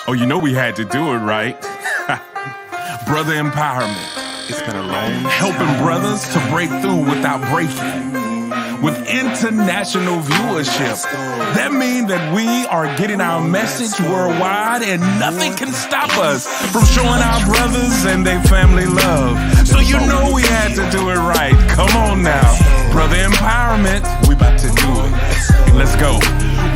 Oh, you know we had to do it, right? Brother empowerment. It's been a long time. Helping brothers to break through without breaking. With international viewership. That means that we are getting our message worldwide and nothing can stop us from showing our brothers and their family love. So you know we had to do it right. Come on now. Brother empowerment, we about to do it. Let's go.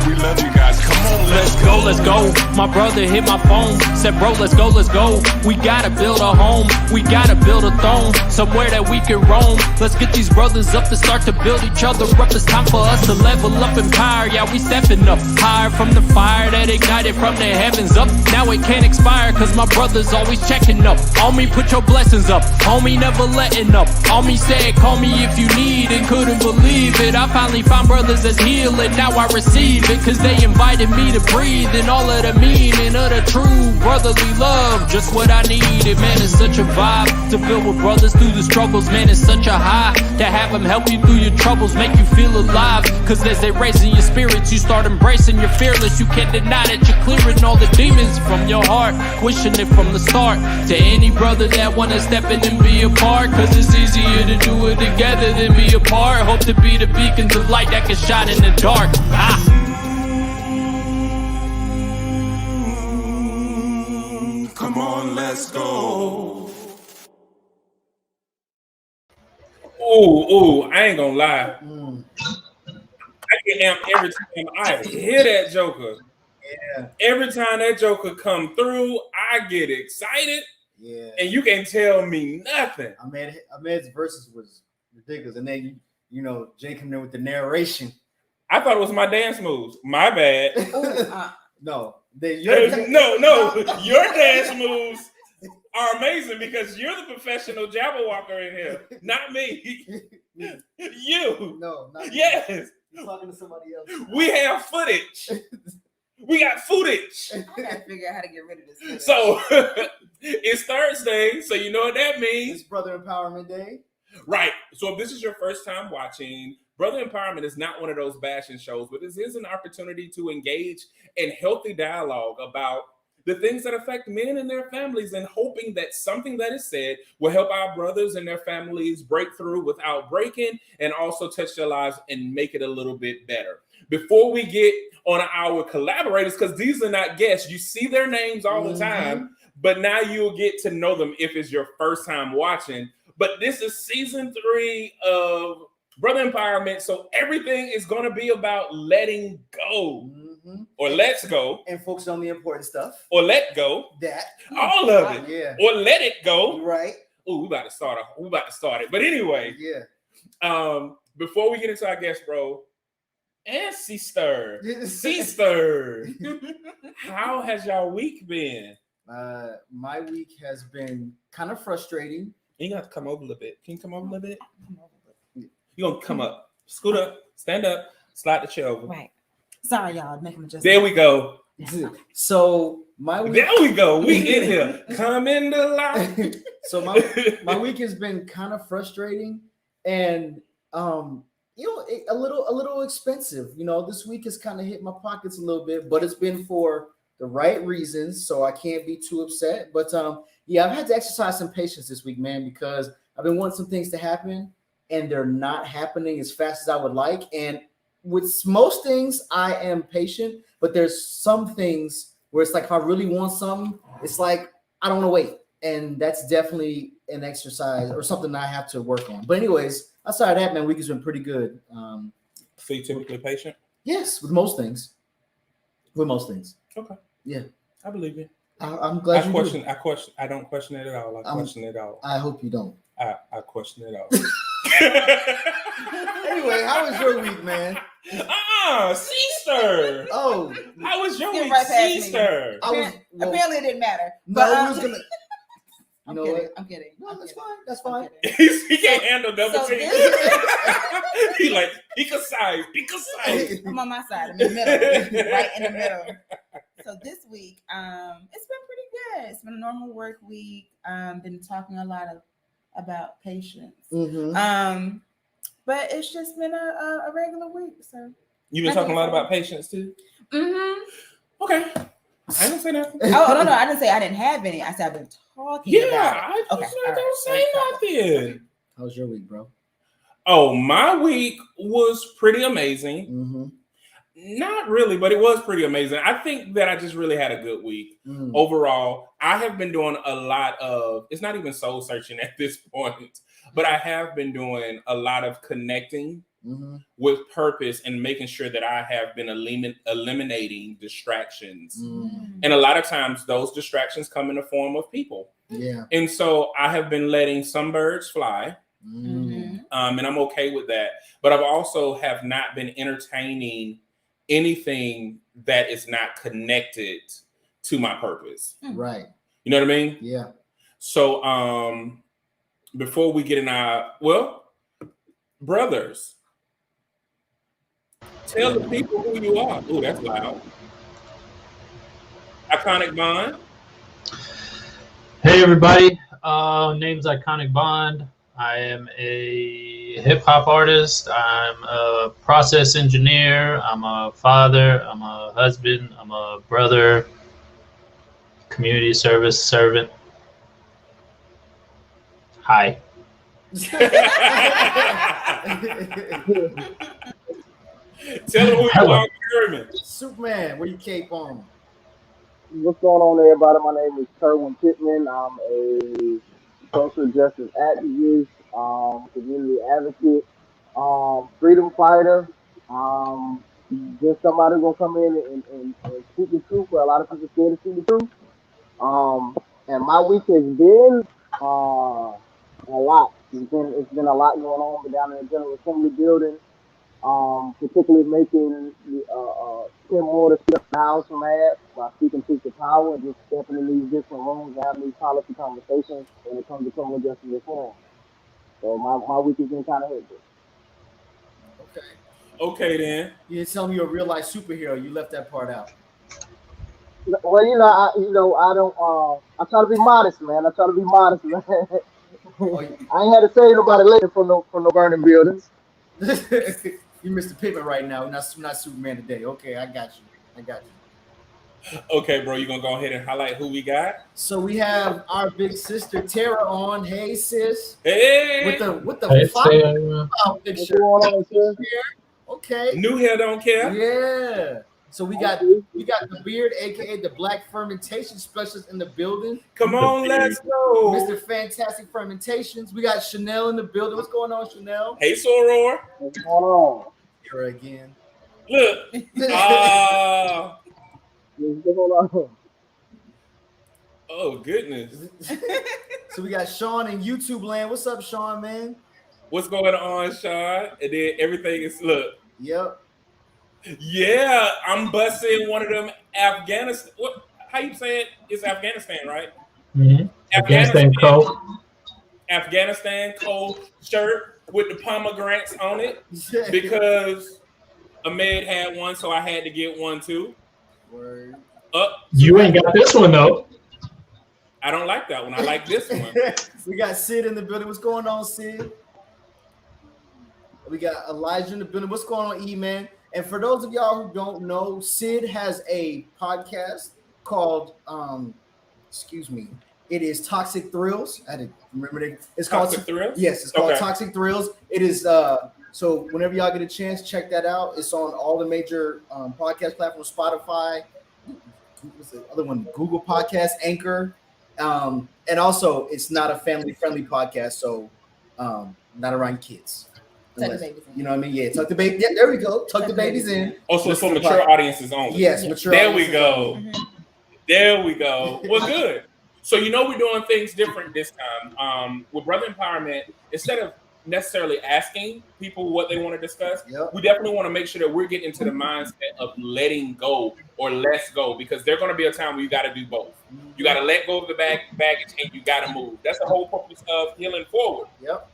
We love you guys. Come on, let's go. Let's go. My brother hit my phone. Said, bro, let's go, let's go. We gotta build a home. We gotta build a throne. Somewhere that we can roam. Let's get these brothers up and start to build each other up. It's time for us to level up in power. Yeah, we stepping up. Higher from the fire that ignited from the heavens up. Now it can't expire, cause my brother's always checking up. On me, put your blessings up. Homie, never letting up. On me said, call me if you need, and couldn't believe it. I finally found brothers that's healing. Now I receive it, cause they invited me to breathe. And all of the meaning of the true brotherly love. Just what I needed, man, it's such a vibe. To build with brothers through the struggles, man, it's such a high. To have them help you through your troubles, make you feel alive. Cause as they raising your spirits, you start embracing your fearless. You can't deny that you're clearing all the demons from your heart. Wishing it from the start. To any brother that wanna step in and be a part, cause it's easier to do it together than be apart. Hope to be the beacons of light that can shine in the dark. Come on, let's go. Oh, I ain't gonna lie. I get amped every time I hear that Joker. Yeah. Every time that Joker come through, I get excited. Yeah. And you can't tell me nothing. Ahmed's verses was ridiculous. And then, you know, Jay coming in with the narration. I thought it was my dance moves. My bad. No. No. Your dance moves are amazing because you're the professional Jabberwocker in here, not me. You. No, not yes. You're talking to somebody else. We have footage. We got footage. I gotta figure out how to get rid of this footage. So it's Thursday, so you know what that means. It's Brother Empowerment Day. Right. So if this is your first time watching, Brother Empowerment is not one of those bashing shows, but this is an opportunity to engage in healthy dialogue about the things that affect men and their families, and hoping that something that is said will help our brothers and their families break through without breaking, and also touch their lives and make it a little bit better. Before we get on our collaborators, because these are not guests, you see their names all the time, but now you'll get to know them if it's your first time watching. But this is season 3 of Brother Empowerment, so everything is going to be about letting go, or let's go, and focus on the important stuff, or let go, that all of it, yeah, or let it go. Right. Oh, we about to start it. But anyway, yeah. Before we get into our guest, bro, and sister, how has y'all week been? My week has been kind of frustrating. You got to come over a little bit. Can you come over a little bit? You're going to come up. Scoot up. Stand up. Slide the chair over. Right. Sorry, y'all. Make them adjust. There we go. So my week... There we go. We in here. Come in the light. So my week has been kind of frustrating and you know, a little expensive. You know, this week has kind of hit my pockets a little bit, but it's been for the right reasons, so I can't be too upset. But yeah, I've had to exercise some patience this week, man, because I've been wanting some things to happen, and they're not happening as fast as I would like. And with most things, I am patient, but there's some things where it's like, if I really want something, it's like, I don't want to wait. And that's definitely an exercise or something that I have to work on. But anyways, outside of that, man, week has been pretty good. So you typically patient? Yes, with most things. Okay. Yeah. I believe you. I'm glad you do. I don't question it at all. I question it all. I hope you don't. I question it all. Anyway, how was your week, man? Sister. Oh, how was your week, right sister? Apparently it didn't matter. No, we was gonna. I'm know kidding. what? I'm kidding. No, that's fine. That's fine. He can't handle double team. He like pick a side. I'm on my side. I'm in the middle, right in the middle. So this week, it's been pretty good. It's been a normal work week. Been talking a lot about patience. But it's just been a regular week. So you've been talking a lot about patience too. Mm-hmm. Okay. I didn't say nothing. Oh no, I didn't say I didn't have any. I said I've been talking about it. I just Okay, don't say nothing. How was your week, bro? Oh, my week was pretty amazing. Mm-hmm. Not really, but it was pretty amazing. I think that I just really had a good week. Overall, I have been doing a lot of, it's not even soul searching at this point, but I have been doing a lot of connecting with purpose and making sure that I have been eliminating distractions. And a lot of times those distractions come in the form of people. Yeah. And so I have been letting some birds fly. And I'm okay with that. But I've also have not been entertaining anything that is not connected to my purpose. Right. You know what I mean? Yeah. So before we get in brothers, tell the people who you are. Ooh, that's loud. Iconic Bond. Hey everybody, name's Iconic Bond. I am a hip hop artist. I'm a process engineer. I'm a father. I'm a husband. I'm a brother. Community service servant. Hi. Tell them who you are, Kerwin. Superman, where you cape on? What's going on, everybody? My name is Kerwin Pittman. I'm a social justice activist, community advocate, freedom fighter. Just somebody gonna come in and speak the truth. Where a lot of people scared to speak the truth. And my week has been a lot. It's been a lot going on. But down in the General Assembly building, particularly making Tim Moore to step the House from that by speaking truth to power and just stepping in these different rooms and having these policy conversations when it comes to criminal justice reform. So my week has been kind of hectic. Okay, then. You didn't tell me you're a real life superhero. You left that part out. Well, I don't. I try to be modest, man. I ain't had to say nobody later from no burning buildings. You Mr. Pittman right now, not Superman today. Okay, I got you. Okay, bro, you gonna go ahead and highlight who we got? So we have our big sister Tara on. Hey, sis. Hey. With the Hey, fire picture. Okay. New hair don't care. Yeah. So we got the beard, aka the Black Fermentation Specialist in the building. Come on, let's go. Mr. Fantastic Fermentations. We got Chanel in the building. What's going on, Chanel? Hey, Soror. What's going on? Here again. Look. What's going on? Oh, goodness. So we got Sean in YouTube land. What's up, Sean, man? What's going on, Sean? And then everything is, look. Yep. Yeah, I'm busting one of them Afghanistan. What? How you say it? It's Afghanistan, right? Mm-hmm. Afghanistan coat. Afghanistan coat shirt with the pomegranates on it because Ahmed had one, so I had to get one too. Word. You ain't got this one though. I don't like that one. I like this one. We got Sid in the building. What's going on, Sid? We got Elijah in the building. What's going on, E-Man? And for those of y'all who don't know, Sid has a podcast called, it is Toxic Thrills. I didn't remember it. It's Toxic called Thrills? Yes, it's called Toxic Thrills. It is so whenever y'all get a chance, check that out. It's on all the major podcast platforms, Spotify, what's the other one? Google Podcasts, Anchor. And also it's not a family-friendly podcast, so not around kids. Unless, you know what I mean? Yeah, tuck the baby. Yeah, there we go. Tuck the babies in. Also, it's for mature audiences only. Yes, mature. There we go. There we go. Well, good. So we're doing things different this time. With Brother Empowerment, instead of necessarily asking people what they want to discuss, we definitely want to make sure that we're getting into the mindset of letting go or let's go, because there's going to be a time where you got to do both. You got to let go of the baggage and you got to move. That's the whole purpose of healing forward. Yep.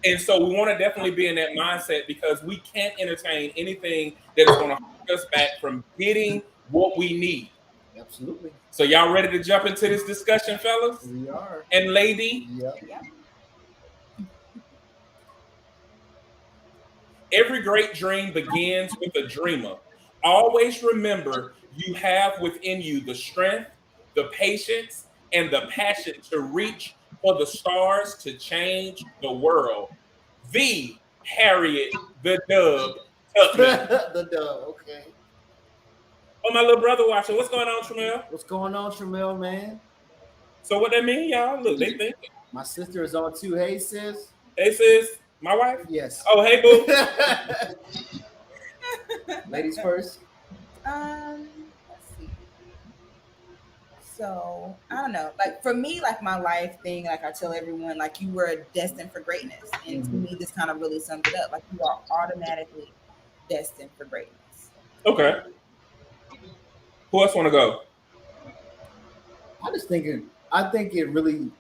And so we want to definitely be in that mindset, because we can't entertain anything that is going to hold us back from getting what we need. Absolutely. So y'all ready to jump into this discussion, fellas? We are. And lady? Yep. Every great dream begins with a dreamer. Always remember You have within you the strength, the patience, and the passion to reach for the stars to change the world. The Harriet the Dub Tubman. The dub. Okay. Oh, my little brother watching. What's going on, Tramel? What's going on, Tramel, man? So what that mean, y'all? Look, they think. My sister is on too. Hey, sis. Hey, sis. My wife? Yes. Oh, hey, boo. Ladies first. Let's see. So I don't know. Like for me, like my life thing, like I tell everyone, like you were destined for greatness, and to me, this kind of really sums it up. Like you are automatically destined for greatness. Okay. Who else want to go? I think it really,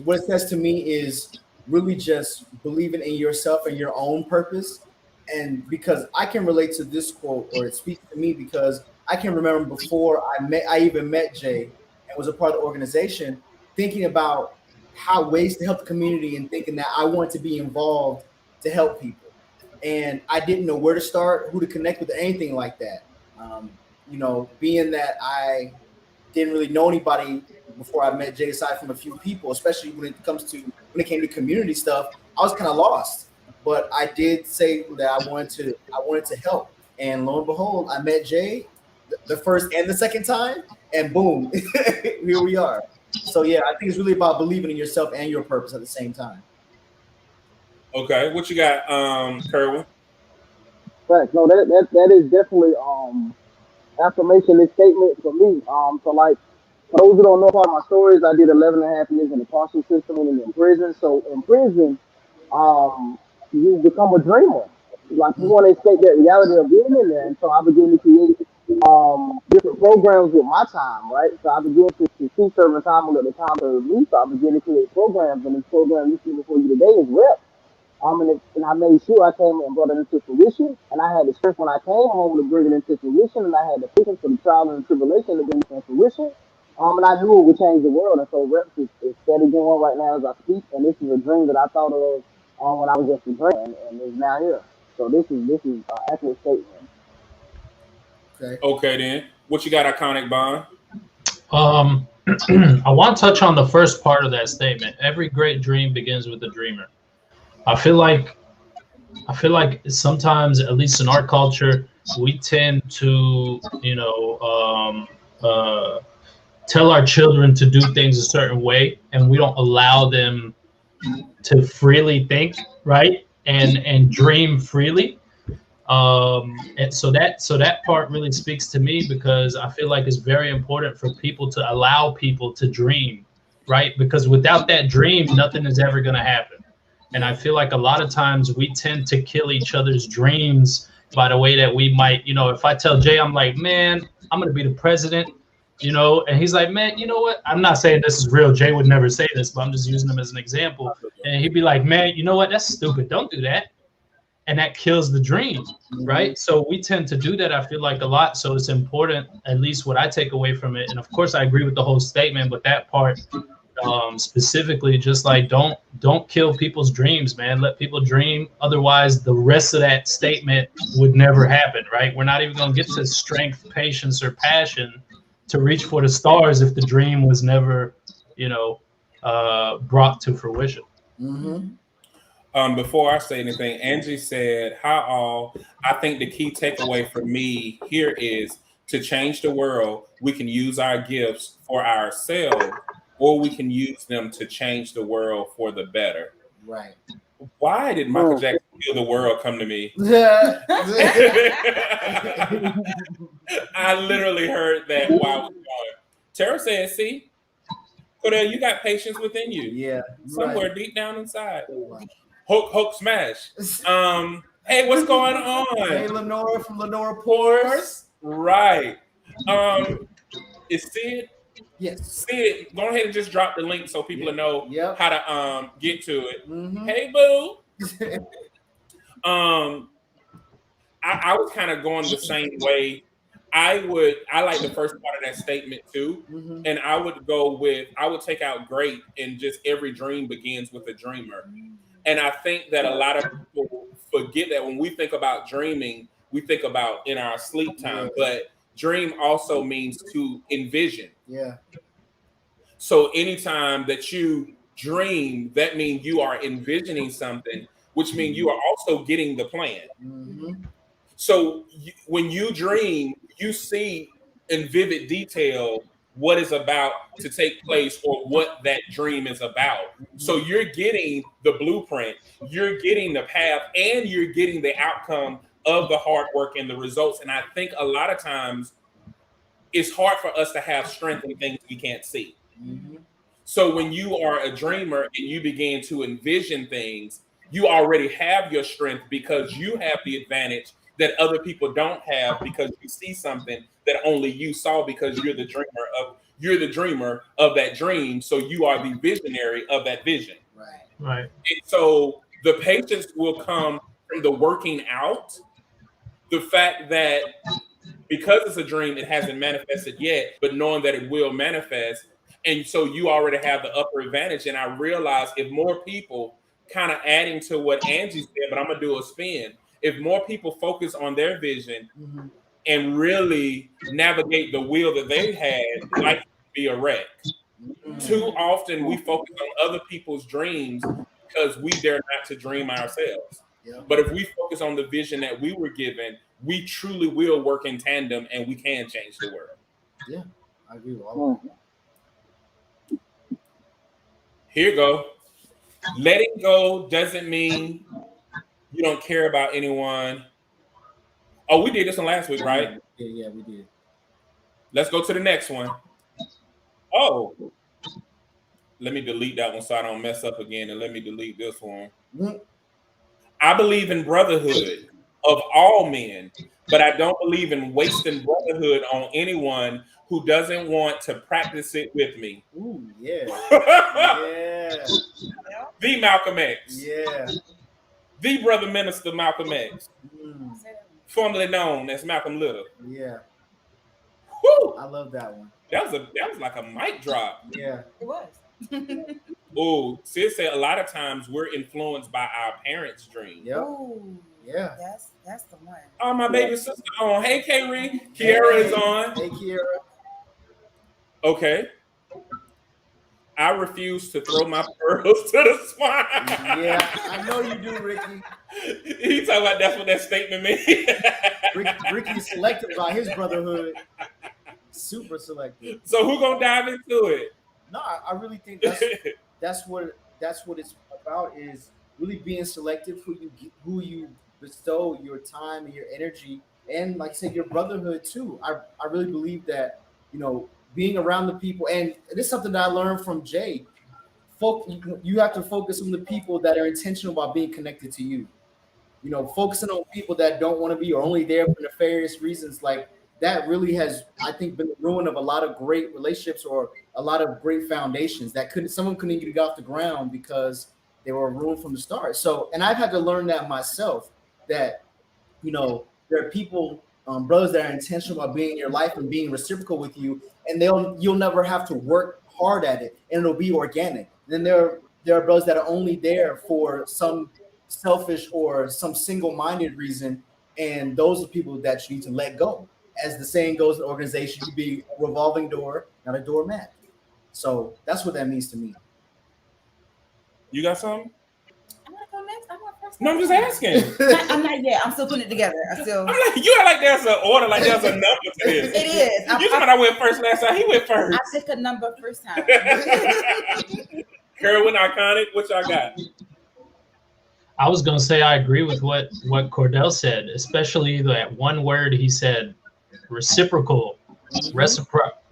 what it says to me is really just believing in yourself and your own purpose. And because I can relate to this quote, or it speaks to me because I can remember before I even met Jay and was a part of the organization, thinking about how ways to help the community and thinking that I want to be involved to help people. And I didn't know where to start, who to connect with, anything like that. Being that I didn't really know anybody before I met Jay, aside from a few people, especially when it came to community stuff, I was kind of lost. But I did say that I wanted to help, and lo and behold, I met Jay the first and the second time, and boom, here we are. So yeah, I think it's really about believing in yourself and your purpose at the same time. Okay, what you got, Kerwin? Right. No, that is definitely affirmation and statement for me. So like for those who don't know part of my stories, I did 11 and a half years in the foster system and in prison. So in prison, you become a dreamer. Like you want to escape that reality of being in there. And so I began to create different programs with my time, right? So I began to see serving time at the time of me. So I began to create programs, and this program you see before you today is REP. And I made sure I came and brought it into fruition. And I had the strength when I came home to bring it into fruition. And I had the patience for the trial and the tribulation to bring it into fruition. And I knew it would change the world. And so Reps is steady going right now as I speak. And this is a dream that I thought of when I was just a dream, and it's now here. So this is accurate statement. Okay, then. What you got, Iconic Bond? I want to touch on the first part of that statement. Every great dream begins with a dreamer. I feel like sometimes, at least in our culture, we tend to, tell our children to do things a certain way, and we don't allow them to freely think, right, and dream freely. And so that part really speaks to me, because I feel like it's very important for people to allow people to dream, right? Because without that dream, nothing is ever going to happen. And I feel like a lot of times we tend to kill each other's dreams by the way that we might, if I tell Jay, I'm like, man, I'm going to be the president, and he's like, man, you know what? I'm not saying this is real. Jay would never say this, but I'm just using him as an example. And he'd be like, man, you know what? That's stupid. Don't do that. And that kills the dream, right? So we tend to do that, I feel like, a lot. So it's important, at least what I take away from it. And of course, I agree with the whole statement, but that part specifically, just like don't kill people's dreams, man. Let people dream. Otherwise, the rest of that statement would never happen, right? We're not even going to get to strength, patience, or passion to reach for the stars if the dream was never, brought to fruition. Mm-hmm. Before I say anything, Angie said, I think the key takeaway for me here is to change the world. We can use our gifts for ourselves, or we can use them to change the world for the better. Right. Why did Michael Jackson Feel the World come to me? I literally heard that while I was going. Tara said, see, Cordell, you got patience within you. Yeah. Somewhere deep down inside. Hook smash. Hey, what's going on? Hey, Lenora from Lenora Pours. Right. Is Sid? Yes. Sid, go ahead and just drop the link so people will know how to get to it. Mm-hmm. Hey, boo. I was kind of going the same way. I like the first part of that statement too. Mm-hmm. And I would take out great, and just every dream begins with a dreamer. And I think that a lot of people forget that when we think about dreaming, we think about in our sleep time, but dream also means to envision. Yeah. So anytime that you dream, that means you are envisioning something, which means you are also getting the plan. Mm-hmm. So when you dream, you see in vivid detail what is about to take place or what that dream is about. So you're getting the blueprint, you're getting the path, and you're getting the outcome of the hard work and the results. And I think a lot of times it's hard for us to have strength in things we can't see. Mm-hmm. So when you are a dreamer and you begin to envision things, you already have your strength because you have the advantage that other people don't have because you see something that only you saw because you're the dreamer of that dream. So you are the visionary of that vision. Right. And so the patience will come from the working out, the fact that because it's a dream, it hasn't manifested yet, but knowing that it will manifest. And so you already have the upper advantage. And I realize if more people kind of adding to what Angie said, but I'm going to do a spin. If more people focus on their vision and really navigate the wheel that they had, life would be a wreck. Too often we focus on other people's dreams because we dare not to dream ourselves. Yeah. But if we focus on the vision that we were given, we truly will work in tandem and we can change the world. Yeah, I agree with all of that. Here you go. Letting go doesn't mean you don't care about anyone. Oh, we did this one last week, right? Yeah, we did. Let's go to the next one. Oh, let me delete that one so I don't mess up again, and let me delete this one. I believe in brotherhood of all men, but I don't believe in wasting brotherhood on anyone who doesn't want to practice it with me. Ooh, yeah. Yeah. The Malcolm X. Yeah. The brother minister Malcolm X. Formerly known as Malcolm Little. Yeah. Woo! I love that one. That was like a mic drop. Yeah. It was. Oh, sis said a lot of times we're influenced by our parents' dreams. Yep. Ooh, Yeah. that's the one. Oh, my baby sister on. Hey, K-Ring. Kiara is on. Hey, Kiara. Okay. I refuse to throw my pearls to the swine. Yeah, I know you do, Ricky. He talking about that's what that statement means. Ricky's selective about his brotherhood. Super selective. So who gonna dive into it? No, I really think that's what it's about, is really being selective who you bestow your time and your energy, and like I said, your brotherhood too. I really believe that, being around the people, and it is something that I learned from Jay. You have to focus on the people that are intentional about being connected to you. Focusing on people that don't want to be or only there for nefarious reasons, like that really has, I think, been the ruin of a lot of great relationships or a lot of great foundations that someone couldn't even get off the ground because they were ruined from the start. So, and I've had to learn that myself, that, there are people, brothers that are intentional about being in your life and being reciprocal with you, and you'll never have to work hard at it, and it'll be organic. Then there are brothers that are only there for some selfish or some single-minded reason, and those are people that you need to let go. As the saying goes in the organization, you be a revolving door, not a doormat. So that's what that means to me. You got something? I'm gonna go next. I'm going first. No, I'm just asking. I'm not yet. I'm still putting it together. I'm like, you act like there's an order, like there's a number to this. It is. You thought I went first last time. He went first. I pick a number first time. Kerwin, iconic. What y'all got? I was gonna say I agree with what Cordell said, especially that one word he said, reciprocal,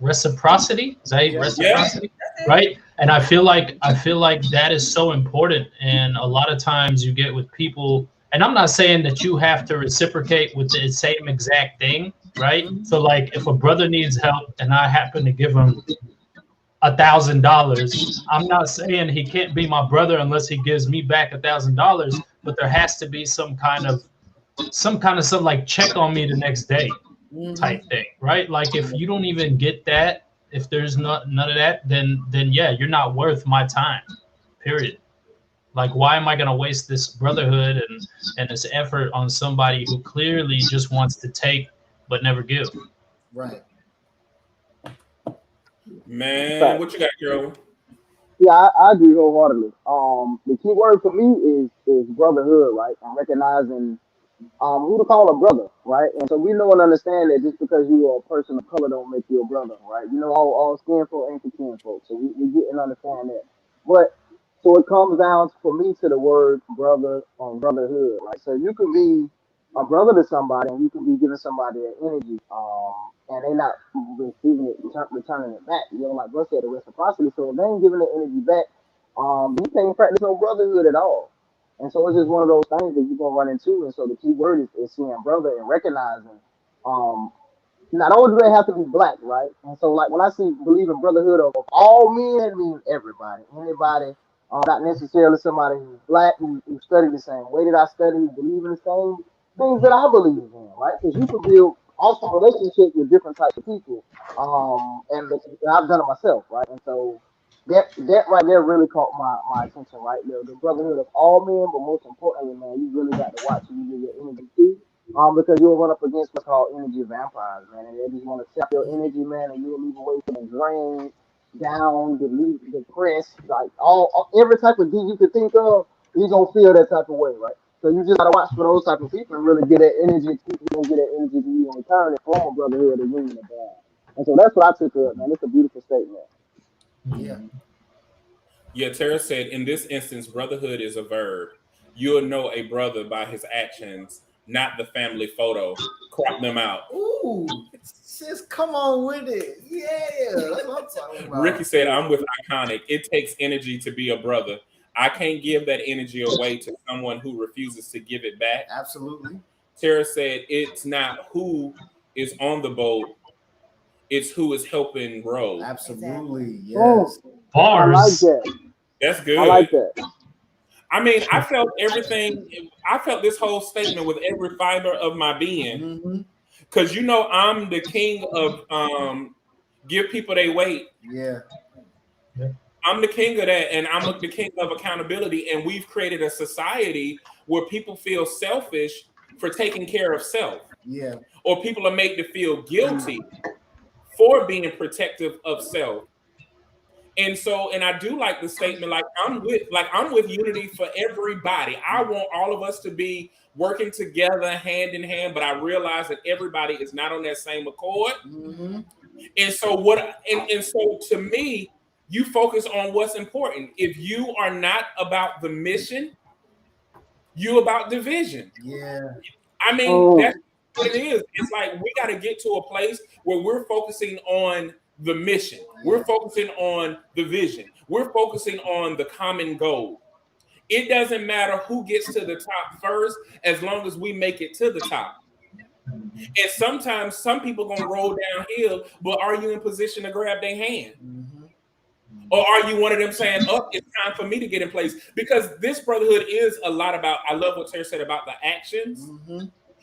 reciprocity. Is that reciprocity? Yeah. Right? And I feel like that is so important. And a lot of times you get with people, and I'm not saying that you have to reciprocate with the same exact thing, right? So like if a brother needs help and I happen to give him $1,000, I'm not saying he can't be my brother unless he gives me back $1,000, but there has to be some kind of like check on me the next day type thing, right? Like if you don't even get that, if there's none of that, then yeah, you're not worth my time, period. Like, why am I going to waste this brotherhood and this effort on somebody who clearly just wants to take but never give? Right. Man, what you got, girl? Yeah, I agree wholeheartedly. The key word for me is brotherhood, right? And recognizing who to call a brother, right? And so we know and understand that just because you are a person of color don't make you a brother, right? You know, all skin folk ain't for kin folk. So we get and understand that. But so it comes down for me to the word brother or brotherhood, right? So you can be a brother to somebody and you can be giving somebody an energy, and they not receiving it, returning it back. You know, like Russ said, the reciprocity. So if they ain't giving the energy back, you can't practice no brotherhood at all. And so it's just one of those things that you're gonna run into. And so the key word is seeing brother and recognizing um not only do they have to be black, right? And so like when I see believe in brotherhood of all men, it means everybody. Anybody, not necessarily somebody who's black, who study the same way that I study, who believe in the same things that I believe in, right? Because you can build awesome relationships with different types of people. And I've done it myself, right? And so that right there really caught my attention, right? The brotherhood of all men, but most importantly, man, you really got to watch who you give your energy to. Because you'll run up against what's called energy vampires, man, and they just want to sap your energy, man, and you'll leave away feeling drained, down, depressed, like every type of D you could think of, you gonna feel that type of way, right? So you just gotta watch for those type of people and really get that energy. People gonna get that energy to you in return and form a brotherhood and union of bond. And so that's what I took of, man. It's a beautiful statement. Yeah. Yeah, Tara said, in this instance, brotherhood is a verb. You'll know a brother by his actions, not the family photo. Crop them out. Ooh, sis, come on with it. Yeah, that's what I'm talking about. Ricky said, I'm with Iconic. It takes energy to be a brother. I can't give that energy away to someone who refuses to give it back. Absolutely. Tara said, it's not who is on the boat, it's who is helping row. Absolutely. Oh, Yes. I like Bars. that. That's good. I like that. I mean, I felt everything. I felt this whole statement with every fiber of my being. Mm-hmm. Because you know, I'm the king of give people their weight. Yeah. I'm the king of that, and I'm the king of accountability. And we've created a society where people feel selfish for taking care of self. Yeah. Or people are made to feel guilty for being protective of self. And so, and I do like the statement, like I'm with unity for everybody. I want all of us to be working together hand in hand, but I realize that everybody is not on that same accord. Mm-hmm. And so so to me, you focus on what's important. If you are not about the mission, you about division. Yeah. I mean, that's what it is. It's like we got to get to a place where we're focusing on the mission. We're focusing on the vision. We're focusing on the common goal. It doesn't matter who gets to the top first, as long as we make it to the top. And sometimes some people gonna roll downhill, but are you in position to grab their hand? Mm-hmm. Or are you one of them saying, oh, it's time for me to get in place? Because this brotherhood is a lot about, I love what Terry said about the actions,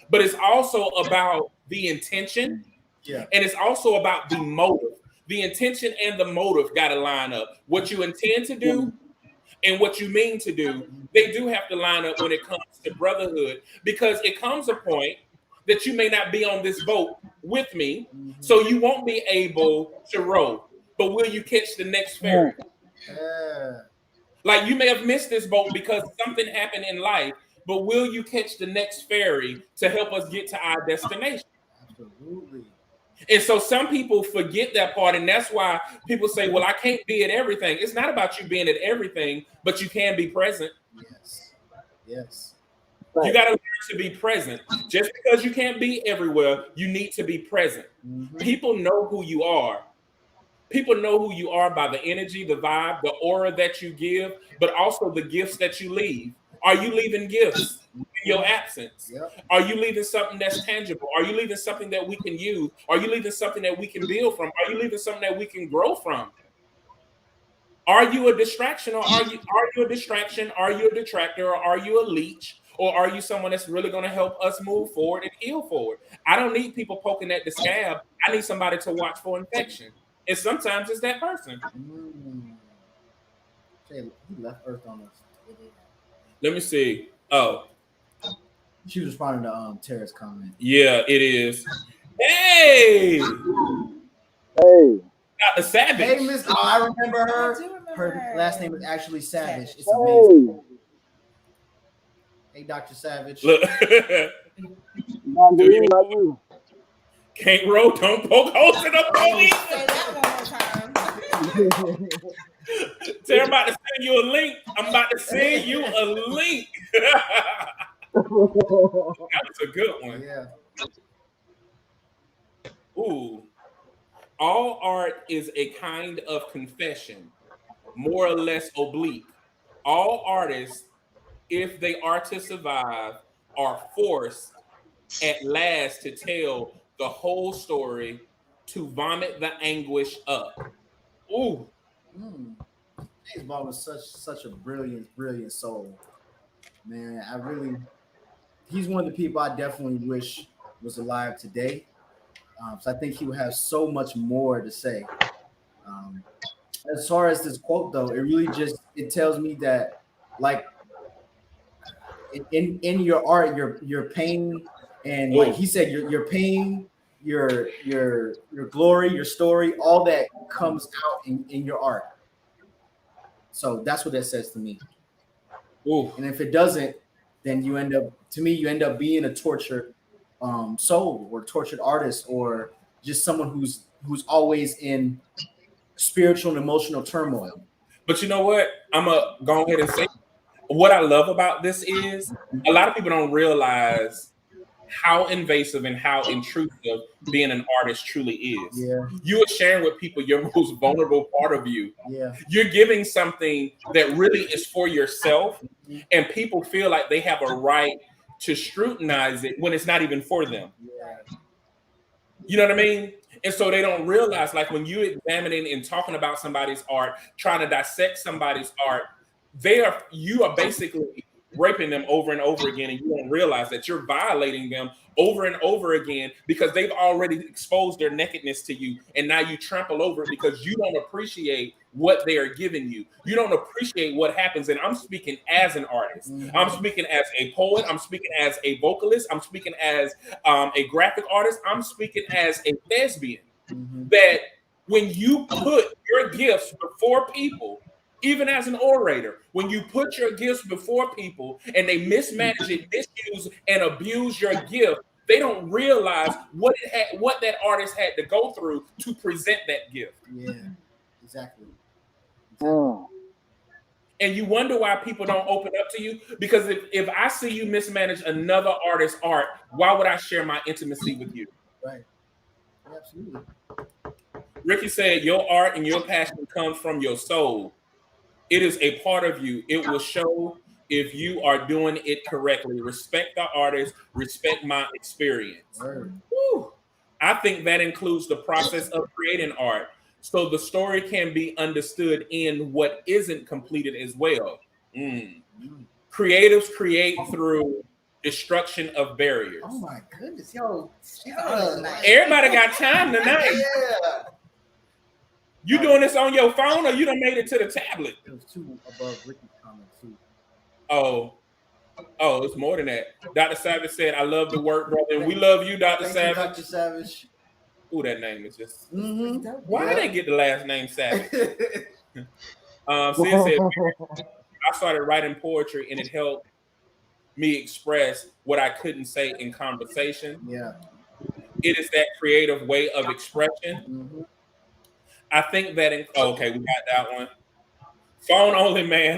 but it's also about the intention. Yeah. And it's also about the motive. The intention and the motive got to line up. What you intend to do and what you mean to do, they do have to line up when it comes to brotherhood, because it comes a point that you may not be on this boat with me, so you won't be able to row. But will you catch the next ferry? Yeah. Like you may have missed this boat because something happened in life, but will you catch the next ferry to help us get to our destination? Absolutely. And so some people forget that part, and that's why people say, well, I can't be at everything. It's not about you being at everything, but you can be present. Yes. Yes. You got to learn to be present. Just because you can't be everywhere, you need to be present. People know who you are. People know who you are by the energy, the vibe, the aura that you give, but also the gifts that you leave. Are you leaving gifts in your absence? Yep. Are you leaving something that's tangible? Are you leaving something that we can use? Are you leaving something that we can build from? Are you leaving something that we can grow from? Are you a distraction, or are you a distraction? Are you a detractor, or are you a leech? Or are you someone that's really going to help us move forward and heal forward? I don't need people poking at the scab. I need somebody to watch for infection. And sometimes it's that person. He left Earth on us. Let me see. Oh. She was responding to Tara's comment. Yeah, it is. Hey, Hey, Dr. Savage. Hey, Miss. Oh, I remember I her. do remember Her last name is actually Savage. Savage. It's amazing. hey. Hey, Dr. Savage. Look, Not do you, you not you. can't roll? Don't poke holes in the pony. Say that one more time. Tell I'm about to send you a link. I'm about to send you a link. That was a good one. Yeah. Ooh. All art is a kind of confession, more or less oblique. All artists, if they are to survive, are forced at last to tell the whole story, to vomit the anguish up. Ooh. James Bond was such a brilliant soul. Man, he's one of the people I definitely wish was alive today. So I think he would have so much more to say. As far as this quote though, it tells me that like in your art, your pain and like he said, your pain, your glory, your story, all that comes out in your art. So that's what that says to me. Ooh. And if it doesn't, then you end up being a tortured soul or tortured artist or just someone who's always in spiritual and emotional turmoil. But you know what? I'm going to go ahead and say what I love about this is a lot of people don't realize how invasive and how intrusive being an artist truly is. Yeah. You are sharing with people your most vulnerable part of you. Yeah. You're giving something that really is for yourself, and people feel like they have a right to scrutinize it when it's not even for them. Yeah. You know what I mean? And so they don't realize, like when you're examining and talking about somebody's art, trying to dissect somebody's art, you are basically raping them over and over again, and you don't realize that you're violating them over and over again because they've already exposed their nakedness to you, and now you trample over it because you don't appreciate what they are giving you. You don't appreciate what happens. And I'm speaking as an artist. I'm speaking as a poet. I'm speaking as a vocalist. I'm speaking as a graphic artist. I'm speaking as a thespian. That when you put your gifts before people, even as an orator, when you put your gifts before people and they mismanage it, misuse and abuse your gift, they don't realize what that artist had to go through to present that gift. Yeah, exactly. And you wonder why people don't open up to you, because if I see you mismanage another artist's art, why would I share my intimacy with you? Right. Absolutely. Ricky said, your art and your passion comes from your soul. It is a part of you. It will show if you are doing it correctly. Respect the artist, respect my experience. Woo. I think that includes the process of creating art, so the story can be understood in what isn't completed as well. Creatives create through destruction of barriers. Oh my goodness, yo. Everybody got time tonight. Yeah. You doing this on your phone or you done made it to the tablet? It was two above Ricky's comment too. Oh, it's more than that. Dr. Savage said, I love the work, brother. And we love you, Dr. Savage. Dr. Savage. Ooh, that name is just... Mm-hmm. Why did they get the last name Savage? Sid said, I started writing poetry and it helped me express what I couldn't say in conversation. Yeah. It is that creative way of expression. I think that okay, we got that one. Phone only, man.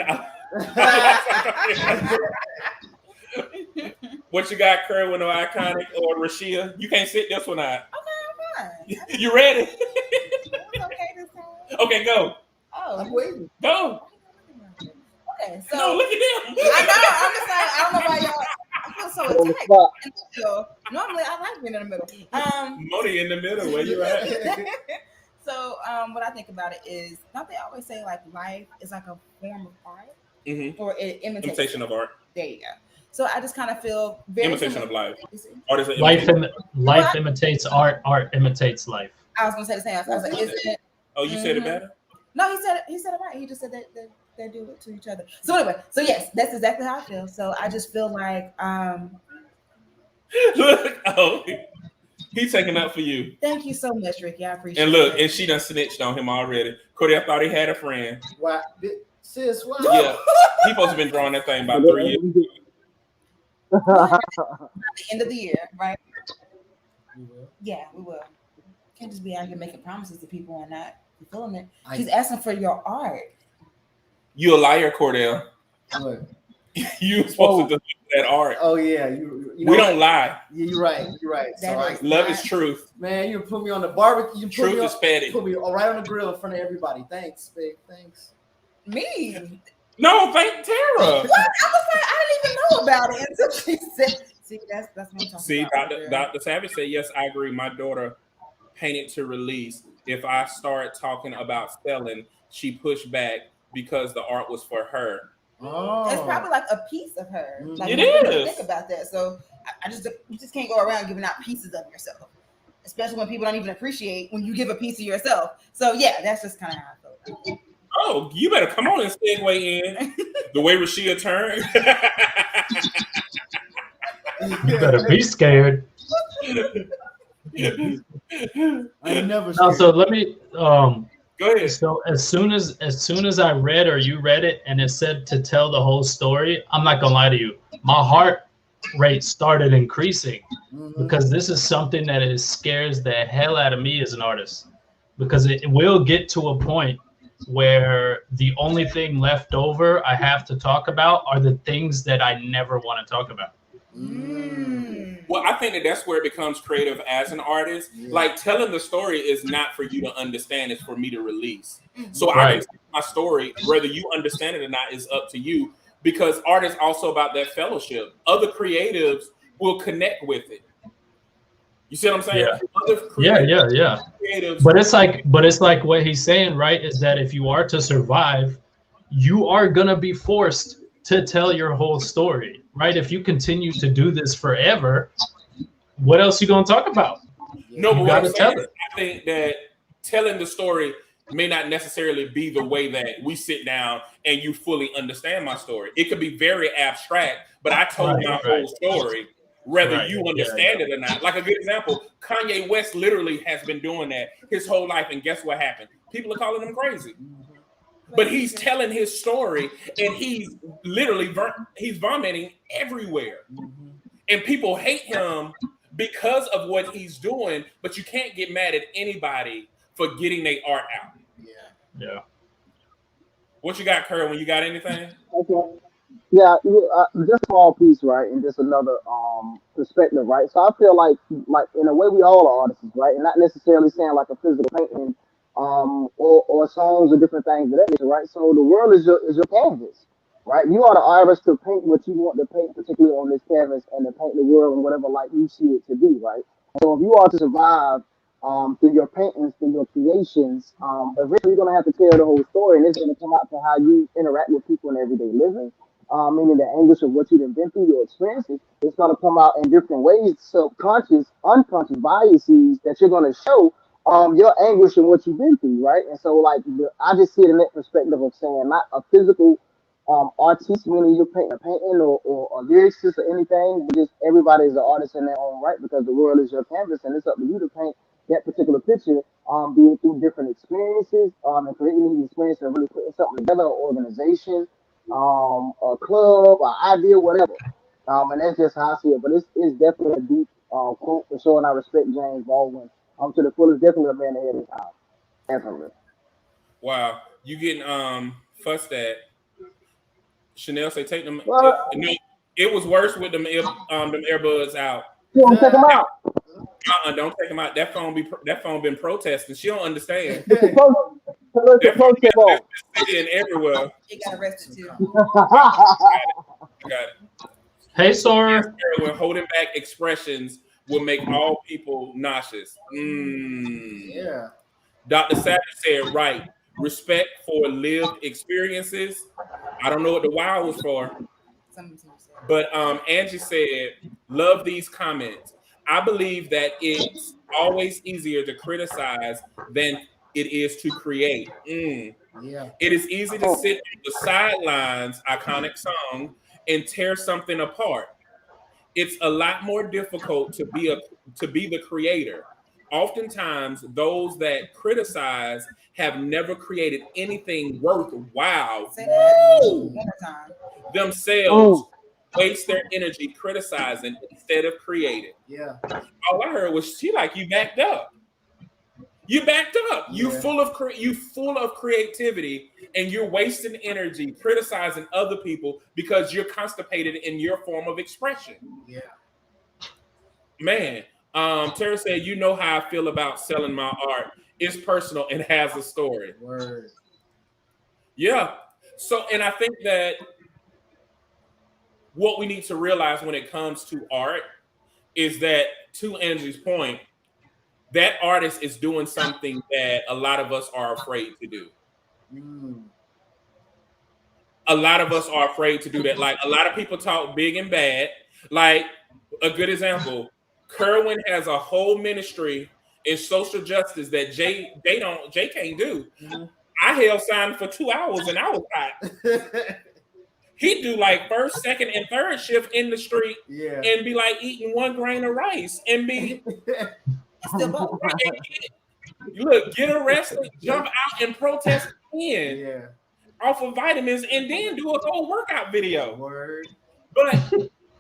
What you got, Kerwin or Iconic or Rashia? You can't sit this one out. Okay, I'm fine. You ready? It's okay this time. Okay, go. Oh, I'm waiting. Go. Okay, so No, look at them. I know. I'm just like, I don't know why y'all. I feel so attacked in the middle. Normally, I like being in the middle. Moni in the middle. Where you at? So, what I think about it is, don't they always say like life is like a form of art, or Imitation of art. There you go. So I just kind of feel very Imitation of life. Life imitates art. Art imitates life. I was gonna say the same. I was like, is it? Oh, you said it better. No, he said it right. He just said that they do it to each other. So anyway, so yes, that's exactly how I feel. So I just feel like Look, He's taking up for you. Thank you so much, Ricky. I appreciate it. And look, and she done snitched on him already. Cordell thought he had a friend. Why, sis? Why? Yeah, he supposed to been drawing that thing about 3 years. At the end of the year, right? We will. Yeah, we will. Can't just be out here making promises to people and not fulfilling it. I- She's asking for your art. You a liar, Cordell. What? You supposed to do that art. Oh yeah, you know, We don't lie. Yeah, you're right. You're right. So That I, is- Love is truth. man, you put me on the barbecue. You put Truth me is on, petty. put me right on the grill in front of everybody. Thanks, babe. Thanks. Me? No, thank Tara. What? I was like, I didn't even know about it until she said. See, that's what I'm talking See, about. Dr. Savage said, yes, I agree. My daughter painted to release. If I start talking about selling, she pushed back because the art was for her. Oh, It's probably like a piece of her. Like, It you don't really is. think about that. So you just can't go around giving out pieces of yourself, especially when people don't even appreciate when you give a piece of yourself. So yeah, that's just kind of how I feel about it. Oh, you better come on and segue in. The way Rashida turned. You better be scared. I never. No, so let me Go ahead. so as soon as I read or you read it and it said to tell the whole story, I'm not gonna lie to you. My heart rate started increasing because this is something that scares the hell out of me as an artist. Because it will get to a point where the only thing left over I have to talk about are the things that I never want to talk about. Well, I think that's where it becomes creative as an artist. Yeah. Like telling the story is not for you to understand, it's for me to release. So I Right. can tell my story, whether you understand it or not is up to you, because art is also about that fellowship. Other creatives will connect with it. You see what I'm saying? Yeah. Other Yeah. creatives. But it's like what he's saying, right? Is that if you are to survive, you are gonna be forced to tell your whole story, right? If you continue to do this forever, what else you gonna talk about? No, but You what gotta I'm tell saying is, I think that telling the story may not necessarily be the way that we sit down and you fully understand my story. It could be very abstract, but I told my whole story, whether Right, you yeah, understand it or not. Like a good example, Kanye West literally has been doing that his whole life, and guess what happened? People are calling him crazy. But he's telling his story, and he's literally he's vomiting everywhere. And people hate him because of what he's doing, but you can't get mad at anybody for getting their art out. Yeah. What you got, Kerwin? You got anything? Okay. Yeah, just a small piece, right, and just another perspective, right. So I feel like in a way we all are artists, right, and not necessarily saying like a physical painting, or songs or different things of that nature, right. So the world is your canvas, right. You are the artist to paint what you want to paint, particularly on this canvas, and to paint the world in whatever light you see it to be, right. So if you are to survive through your paintings, through your creations, eventually you're gonna have to tell the whole story, and it's gonna come out to how you interact with people in everyday living. Meaning the anguish of what you've been through, your experiences, it's going to come out in different ways, subconscious, unconscious biases that you're going to show your anguish and what you've been through, right? And so, like, I just see it in that perspective of saying not a physical artist, meaning you're painting a painting or lyricist or anything, but just everybody is an artist in their own right because the world is your canvas and it's up to you to paint that particular picture, be it through different experiences, and creating these experiences and really putting something together, an organization, a club, an idea, whatever. And that's just how I see it. But it's definitely a deep quote for sure, and I respect James Baldwin. To the fullest, definitely a man ahead of his time. Definitely. Wow, you getting fussed at? Chanel say take them. Well, It was worse with them earbuds out. you want to check him out? Don't take them out. That phone been protesting. She don't understand. Put the protest on. Sitting everywhere. She got arrested too. I got it. Hey, Sora. When holding back expressions will make all people nauseous. Yeah. Dr. Savage said, right. Respect for lived experiences. I don't know what the wow was for. But Angie said, love these comments. I believe that it's always easier to criticize than it is to create. Yeah. It is easy to sit on the sidelines, iconic song, and tear something apart. It's a lot more difficult to be a to be the creator, oftentimes those that criticize have never created anything worthwhile. Say that one more time. Themselves waste their energy criticizing instead of creating. Yeah. All I heard was she like, you backed up. You backed up. You Yeah. full of creativity, and you're wasting energy criticizing other people because you're constipated in your form of expression. Yeah. Man, Tara said, you know how I feel about selling my art. It's personal and has a story. Word. Yeah. So, and I think that what we need to realize when it comes to art is that, to Angie's point, that artist is doing something that a lot of us are afraid to do. A lot of us are afraid to do that. Like, a lot of people talk big and bad. Like, a good example, Kerwin has a whole ministry in social justice that Jay can't do. I held sign for 2 hours and I was hot. He do like first, second, and third shift in the street, and be like eating 1 grain of rice and be look, get arrested, jump out and protest again off of vitamins, and then do a whole workout video. Word. But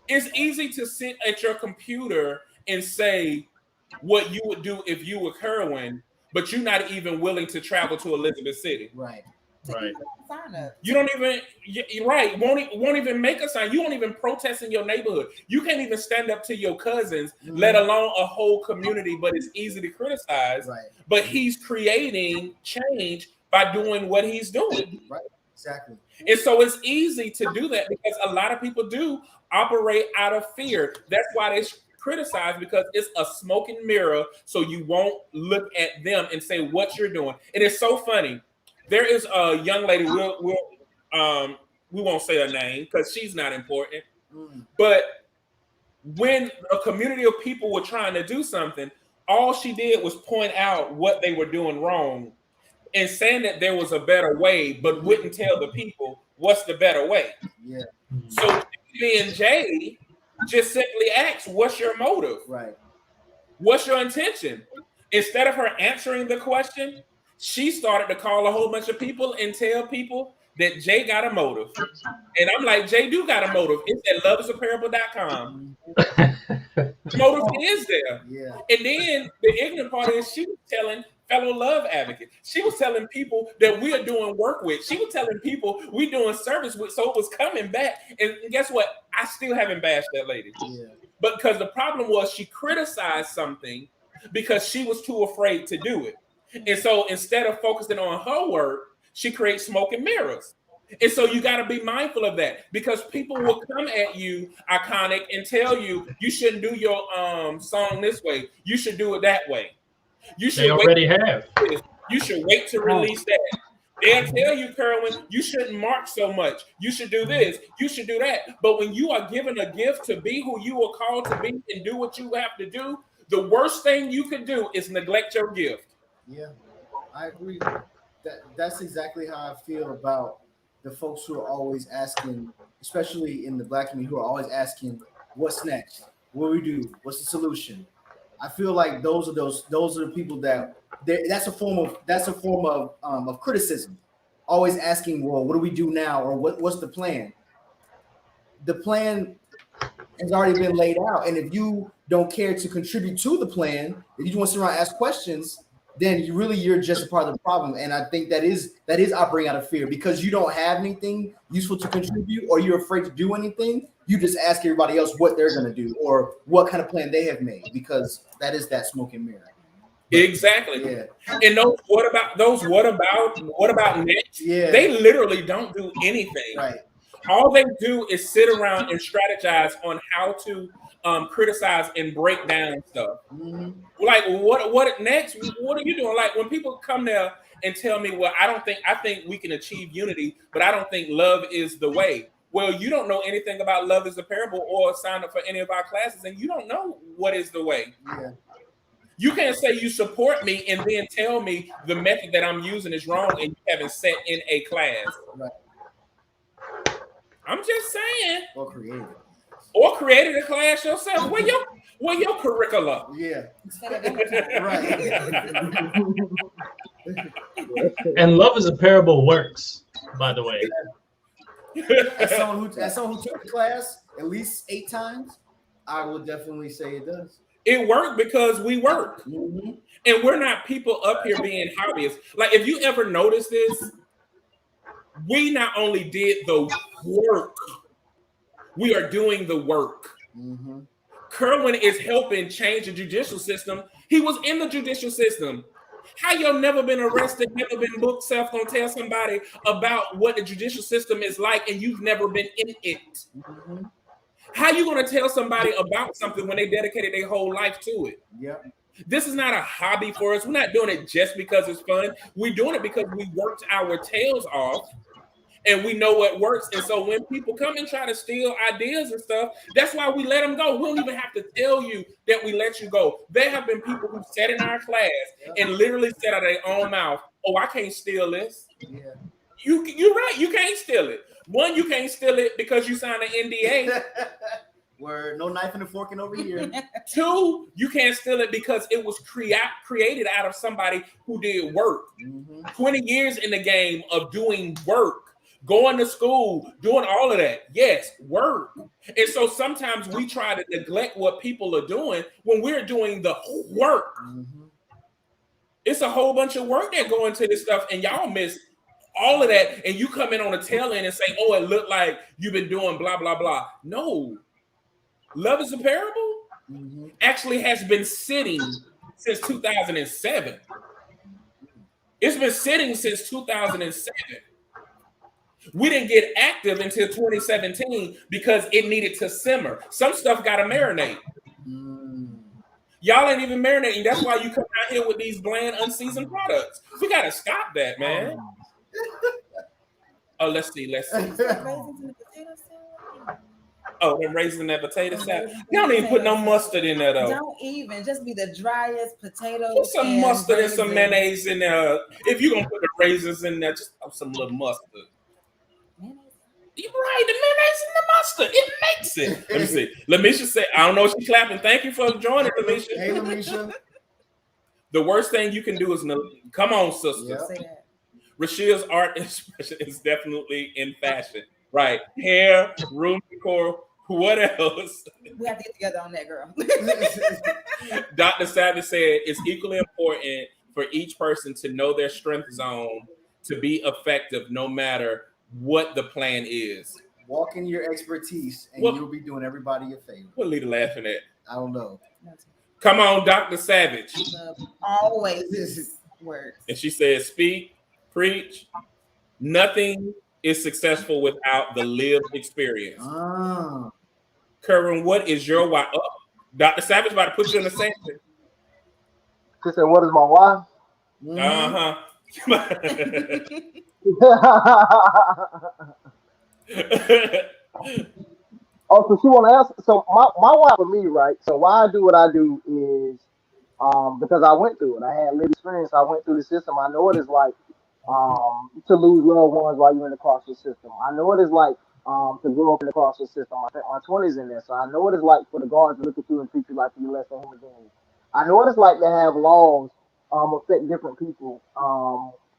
it's easy to sit at your computer and say what you would do if you were Kerwin, but you're not even willing to travel to Elizabeth City. Right. Right. You don't even, you're right, won't even make a sign. You won't even protest in your neighborhood. You can't even stand up to your cousins, let alone a whole community, but it's easy to criticize. Right. But he's creating change by doing what he's doing. Right. Exactly. And so it's easy to do that because a lot of people do operate out of fear. That's why they criticize, because it's a smoking mirror, so you won't look at them and say what you're doing. And it's so funny. There is a young lady, we won't say her name because she's not important. But when a community of people were trying to do something, all she did was point out what they were doing wrong and saying that there was a better way, but wouldn't tell the people what's the better way. Yeah. So me and Jay just simply asked, what's your motive? Right. What's your intention? Instead of her answering the question, she started to call a whole bunch of people and tell people that Jay got a motive. And I'm like, Jay do got a motive. It's at loveisapparable.com. Motive is there. Yeah. And then the ignorant part is she was telling fellow love advocates. She was telling people that we are doing work with. She was telling people we doing service with. So it was coming back. And guess what? I still haven't bashed that lady. Yeah. But because the problem was she criticized something because she was too afraid to do it. And so instead of focusing on her work, she creates smoke and mirrors. And so you got to be mindful of that, because people will come at you, Iconic, and tell you you shouldn't do your song this way. You should do it that way. You should They already have. You should wait to release that. They'll tell you, Kerwin, you shouldn't march so much. You should do this. You should do that. But when you are given a gift to be who you are called to be and do what you have to do, the worst thing you can do is neglect your gift. Yeah, I agree. That's exactly how I feel about the folks who are always asking, especially in the Black community, who are always asking, "What's next? What do we do? What's the solution?" I feel like those are the people that's a form of criticism. Always asking, "Well, what do we do now?" or "What's the plan?" The plan has already been laid out, and if you don't care to contribute to the plan, if you just want to sit around and ask questions, then you're just a part of the problem. And I think that is operating out of fear, because you don't have anything useful to contribute, or you're afraid to do anything. You just ask everybody else what they're going to do or what kind of plan they have made, because that is that smoke and mirror. Exactly. Yeah. And what about next? Yeah. They literally don't do anything. Right. All they do is sit around and strategize on how to criticize and break down stuff. Mm-hmm. Like, what next? What are you doing? Like, when people come there and tell me, well, I think we can achieve unity, but I don't think love is the way. Well, you don't know anything about Love is a Parable or sign up for any of our classes, and you don't know what is the way. Yeah. You can't say you support me and then tell me the method that I'm using is wrong and you haven't sat in a class. Right. I'm just saying. Or creative. or created a class yourself. Where your curricula? Yeah. Instead of advertising. Right. And love is a parable works, by the way. As someone who took the class at least 8 times, I will definitely say it does. It worked because we work. Mm-hmm. And we're not people up here being hobbyists. Like, if you ever notice this, we not only did the work, we are doing the work. Mm-hmm. Kerwin is helping change the judicial system. He was in the judicial system. How you've never been arrested, never been booked, gonna tell somebody about what the judicial system is like, and you've never been in it? Mm-hmm. How you gonna tell somebody about something when they dedicated their whole life to it? Yep. This is not a hobby for us. We're not doing it just because it's fun. We're doing it because we worked our tails off and we know what works. And so when people come and try to steal ideas and stuff, that's why we let them go. We don't even have to tell you that we let you go. There have been people who sat in our class and literally said out of their own mouth, "Oh, I can't steal this." Yeah. You're right. You can't steal it. One, you can't steal it because you signed an NDA. Where no knife and a forking over here. 2, you can't steal it because it was created out of somebody who did work. Mm-hmm. 20 years in the game of doing work, going to school, doing all of that. Yes, work. And so sometimes we try to neglect what people are doing when we're doing the work. Mm-hmm. It's a whole bunch of work that go into this stuff, and y'all miss all of that. And you come in on the tail end and say, "Oh, it looked like you've been doing blah, blah, blah." No. Love is a Parable actually has been sitting since 2007. It's been sitting since 2007. We didn't get active until 2017 because it needed to simmer. Some stuff got to marinate. Y'all ain't even marinating. That's why you come out here with these bland, unseasoned products. We got to stop that, man. Oh, let's see. Oh, them raisins in that potato salad. You don't even put no mustard in there, though. Don't even. Just be the driest potatoes. Put some mustard and some mayonnaise in there. If you're going to put the raisins in there, just throw some little mustard. You're right, the mayonnaise and the mustard. It makes it. Let me see. Lamisha said, I don't know if she's clapping. Thank you for joining, Lamisha. Hey, Lamisha. The worst thing you can do is, come on, sister. Yep. Rashia's art expression is definitely in fashion. Right. Hair, room decor, what else? We have to get together on that, girl. Dr. Savage said it's equally important for each person to know their strength zone to be effective no matter what the plan is. Walk in your expertise and you'll be doing everybody a favor. What Lita laughing at? I don't know. Come on, Dr. Savage. Always works. And she said, speak, preach. Nothing is successful without the lived experience. Kerwin, what is your why? Oh, Dr. Savage about to put you in the same thing. She said, "What is my why?" Oh, so she want to ask. So my why for me, right? So why I do what I do is because I went through it. I had lived experience. I went through the system. I know what it's like to lose loved ones while you're in the carceral system. I know what it's like to grow up in the carceral system. I spent my 20s in there, so I know what it's like for the guards to look at you and treat you like you're less than human beings. I know what it's like to have laws affect different people.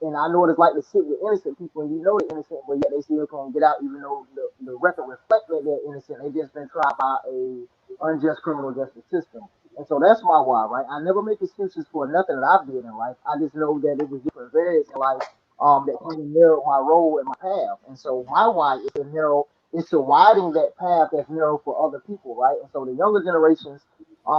And I know what it's like to sit with innocent people, and you know they're innocent, but yet they still can't get out, even though the record reflects that they're innocent. They just been tried by a unjust criminal justice system. And so that's my why, right? I never make excuses for nothing that I've did in life. I just know that it was different variants in life that kind of narrowed my role and my path. And so my why is to narrow, is to widen that path that's narrow for other people, right? And so the younger generations,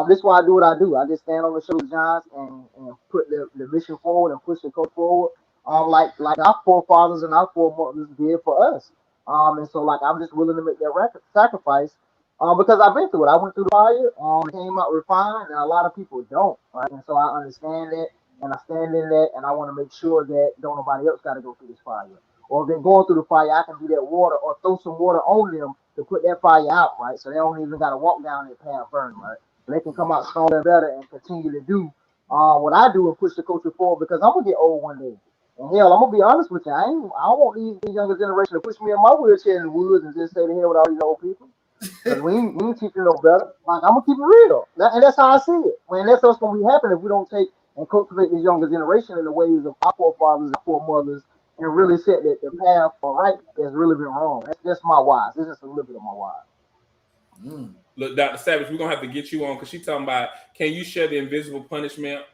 this is why I do what I do. I just stand on the shoulders of giants and put the mission forward and push the code forward. Like our forefathers and our foremothers did for us. And so like I'm just willing to make that sacrifice because I've been through it. I went through the fire, came out refined, and a lot of people don't, right? And so I understand that, and I stand in that, and I want to make sure that don't nobody else got to go through this fire. Or if they're going through the fire, I can be that water or throw some water on them to put that fire out, right? So they don't even got to walk down that path burning, right? So they can come out stronger and better and continue to do what I do and push the culture forward because I'm going to get old one day. And hell, I'm gonna be honest with you. I don't want these younger generation to push me in my wheelchair in the woods and just say to hell with all these old people. Because we ain't teach you no better. Like, I'm gonna keep it real, and that's how I see it. When that's what's gonna be happening if we don't take and cultivate this younger generation in the ways of our forefathers and foremothers, and really set the path for right that's really been wrong. That's just my wise. This is just a little bit of my wise. Look, Dr. Savage, we're gonna have to get you on because she's talking about, can you share the invisible punishment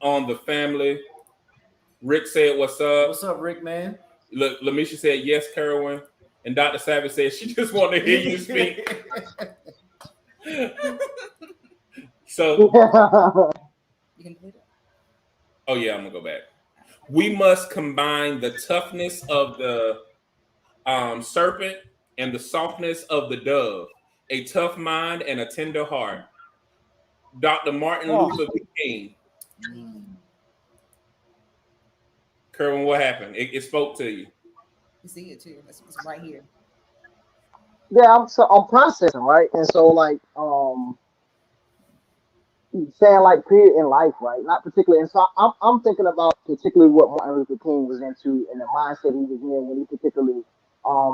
on the family? Rick said, "What's up?" What's up, Rick, man? Look, Lamisha said, "Yes, Kerwin." And Dr. Savage said she just wanted to hear you speak. So, oh yeah, I'm gonna go back. We must combine the toughness of the serpent and the softness of the dove, a tough mind and a tender heart. Dr. Martin Luther King. Kerwin, what happened? It spoke to you. You see it too. It's right here. Yeah, I'm processing, right? And so like saying like period in life, right? Not particularly. And so I'm thinking about particularly what Martin Luther King was into and the mindset he was in when he particularly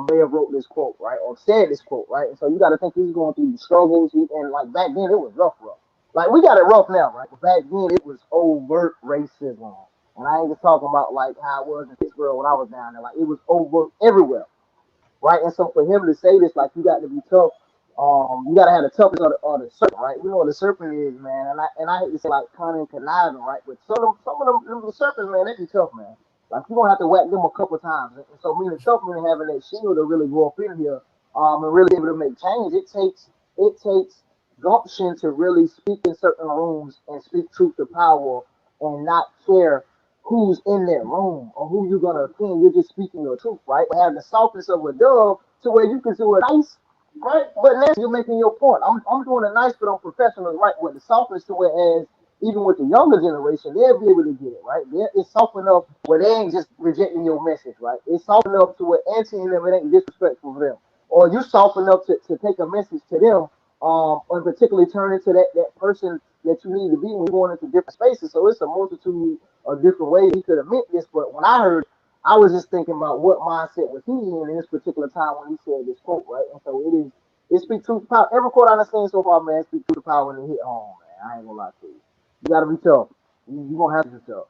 may have wrote this quote, right? Or said this quote, right? And so you got to think he's going through struggles, and like back then it was rough. Like we got it rough now, right? But back then it was overt racism. And I ain't just talking about like how it was in Pittsburgh when I was down there. Like it was overt everywhere. Right, and so for him to say this, like you got to be tough, you got to have the toughness of the serpent, right? We know what the serpent is, man, and I hate to say like cunning, conniving, right? But some of them the serpents, man, they be tough, man. Like you gonna have to whack them a couple times, and so me and tough men having that shield to really go up in here, and really able to make change. It takes gumption to really speak in certain rooms and speak truth to power and not care who's in that room or who you're gonna offend. You're just speaking your truth, right? But have the softness of a dove to where you can do it nice, right? But now you're making your point. I'm doing it nice, but I'm professional, right? With the softness to where as even with the younger generation, they'll be able to get it, right? It's soft enough where they ain't just rejecting your message, right? It's soft enough to where answering them, it ain't disrespectful for them. Or you soft enough to take a message to them, and particularly turn into that person that you need to be when you're going into different spaces. So it's a multitude of different ways he could have meant this. But when I heard, I was just thinking about what mindset was he in this particular time when he said this quote, right? And so it speaks truth to power. Every quote I've seen so far, man, speaks truth to power when it hit home, man. I ain't gonna lie to you. You gotta be tough. You gonna have to be tough.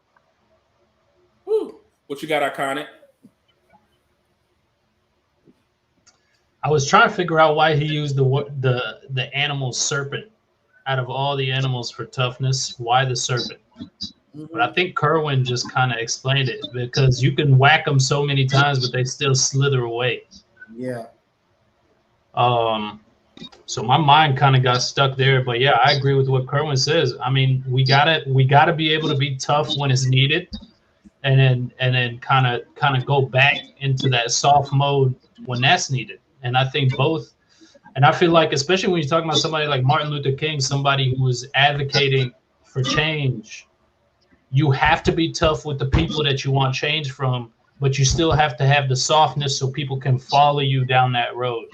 Woo. What you got, Iconic? I was trying to figure out why he used the animal serpent out of all the animals for toughness. Why the serpent? But I think Kerwin just kind of explained it, because you can whack them so many times, but they still slither away. Yeah. So my mind kind of got stuck there. But yeah, I agree with what Kerwin says. I mean, we gotta be able to be tough when it's needed, and then kind of go back into that soft mode when that's needed. And I think both. And I feel like, especially when you're talking about somebody like Martin Luther King, somebody who was advocating for change, you have to be tough with the people that you want change from, but you still have to have the softness so people can follow you down that road.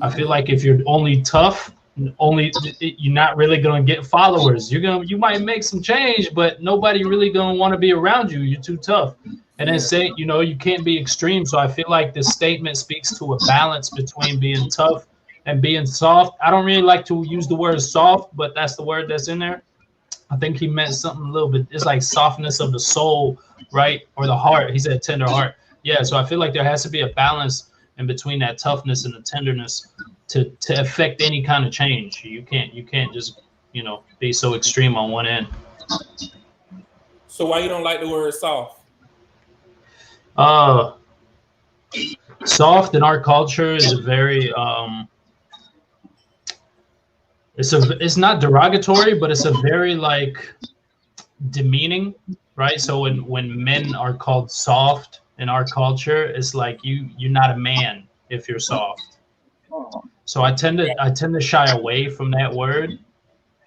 I feel like if you're only tough, you're not really going to get followers. You might make some change, but nobody really going to want to be around you. You're too tough. And then say, you can't be extreme. So I feel like this statement speaks to a balance between being tough and being soft. I don't really like to use the word soft, but that's the word that's in there. I think he meant something a little bit. It's like softness of the soul, right? Or the heart. He said tender heart. Yeah. So I feel like there has to be a balance in between that toughness and the tenderness to affect any kind of change. You can't just, be so extreme on one end. So why you don't like the word soft? Soft in our culture is a very it's not derogatory, but it's a very like demeaning, right? So when men are called soft in our culture, it's like you're not a man if you're soft. So I tend to shy away from that word,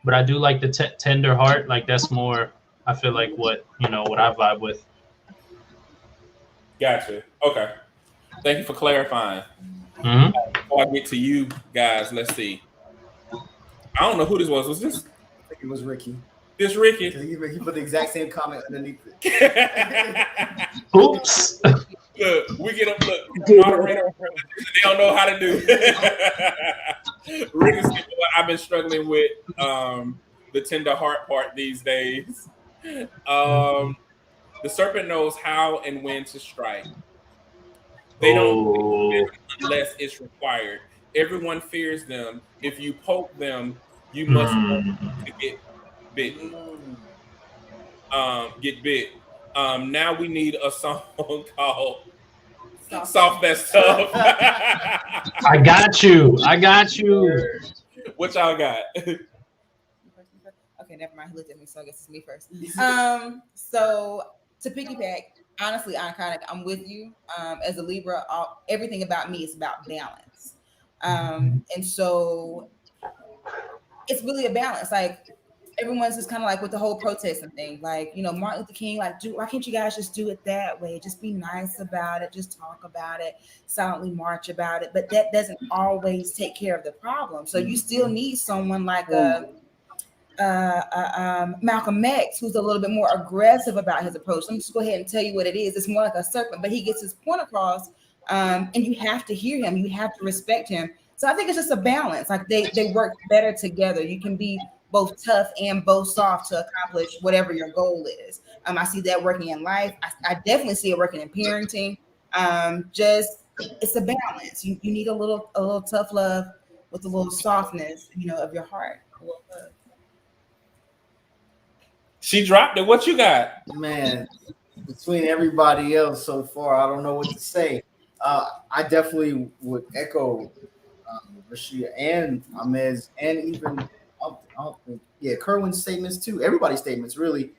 but I do like the tender heart. Like that's more, I feel like what I vibe with. Gotcha. Okay. Thank you for clarifying. Mm-hmm. Before I get to you guys, let's see. I don't know who this was. Was this? I think it was Ricky. This Ricky. He put the exact same comment underneath it. Oops. Look, we get up. Look, moderator, they don't know how to do. Brittany, I've been struggling with the tender heart part these days. The serpent knows how and when to strike. They don't unless it's required. Everyone fears them. If you poke them, you must want to get bitten. Get bit. Now we need a song called Soft That's Tough. I got you. What y'all got? Okay, never mind. He looked at me, so I guess it's me first. So to piggyback, honestly, Iconic, I'm with you. As a Libra, everything about me is about balance. And so it's really a balance. Like everyone's just kind of like with the whole protesting thing. Like, you know, Martin Luther King, like, why can't you guys just do it that way? Just be nice about it. Just talk about it. Silently march about it. But that doesn't always take care of the problem. So you still need someone like Malcolm X, who's a little bit more aggressive about his approach. Let me just go ahead and tell you what it is. It's more like a serpent, but he gets his point across, and you have to hear him. You have to respect him. So I think it's just a balance. Like they work better together. You can be both tough and both soft to accomplish whatever your goal is. I see that working in life. I definitely see it working in parenting. Just it's a balance. You need a little tough love with a little softness, you know, of your heart. She dropped it. What you got? Man, between everybody else so far, I don't know what to say. I definitely would echo Rashida and Ahmed's and even Kerwin's statements too. Everybody's statements really.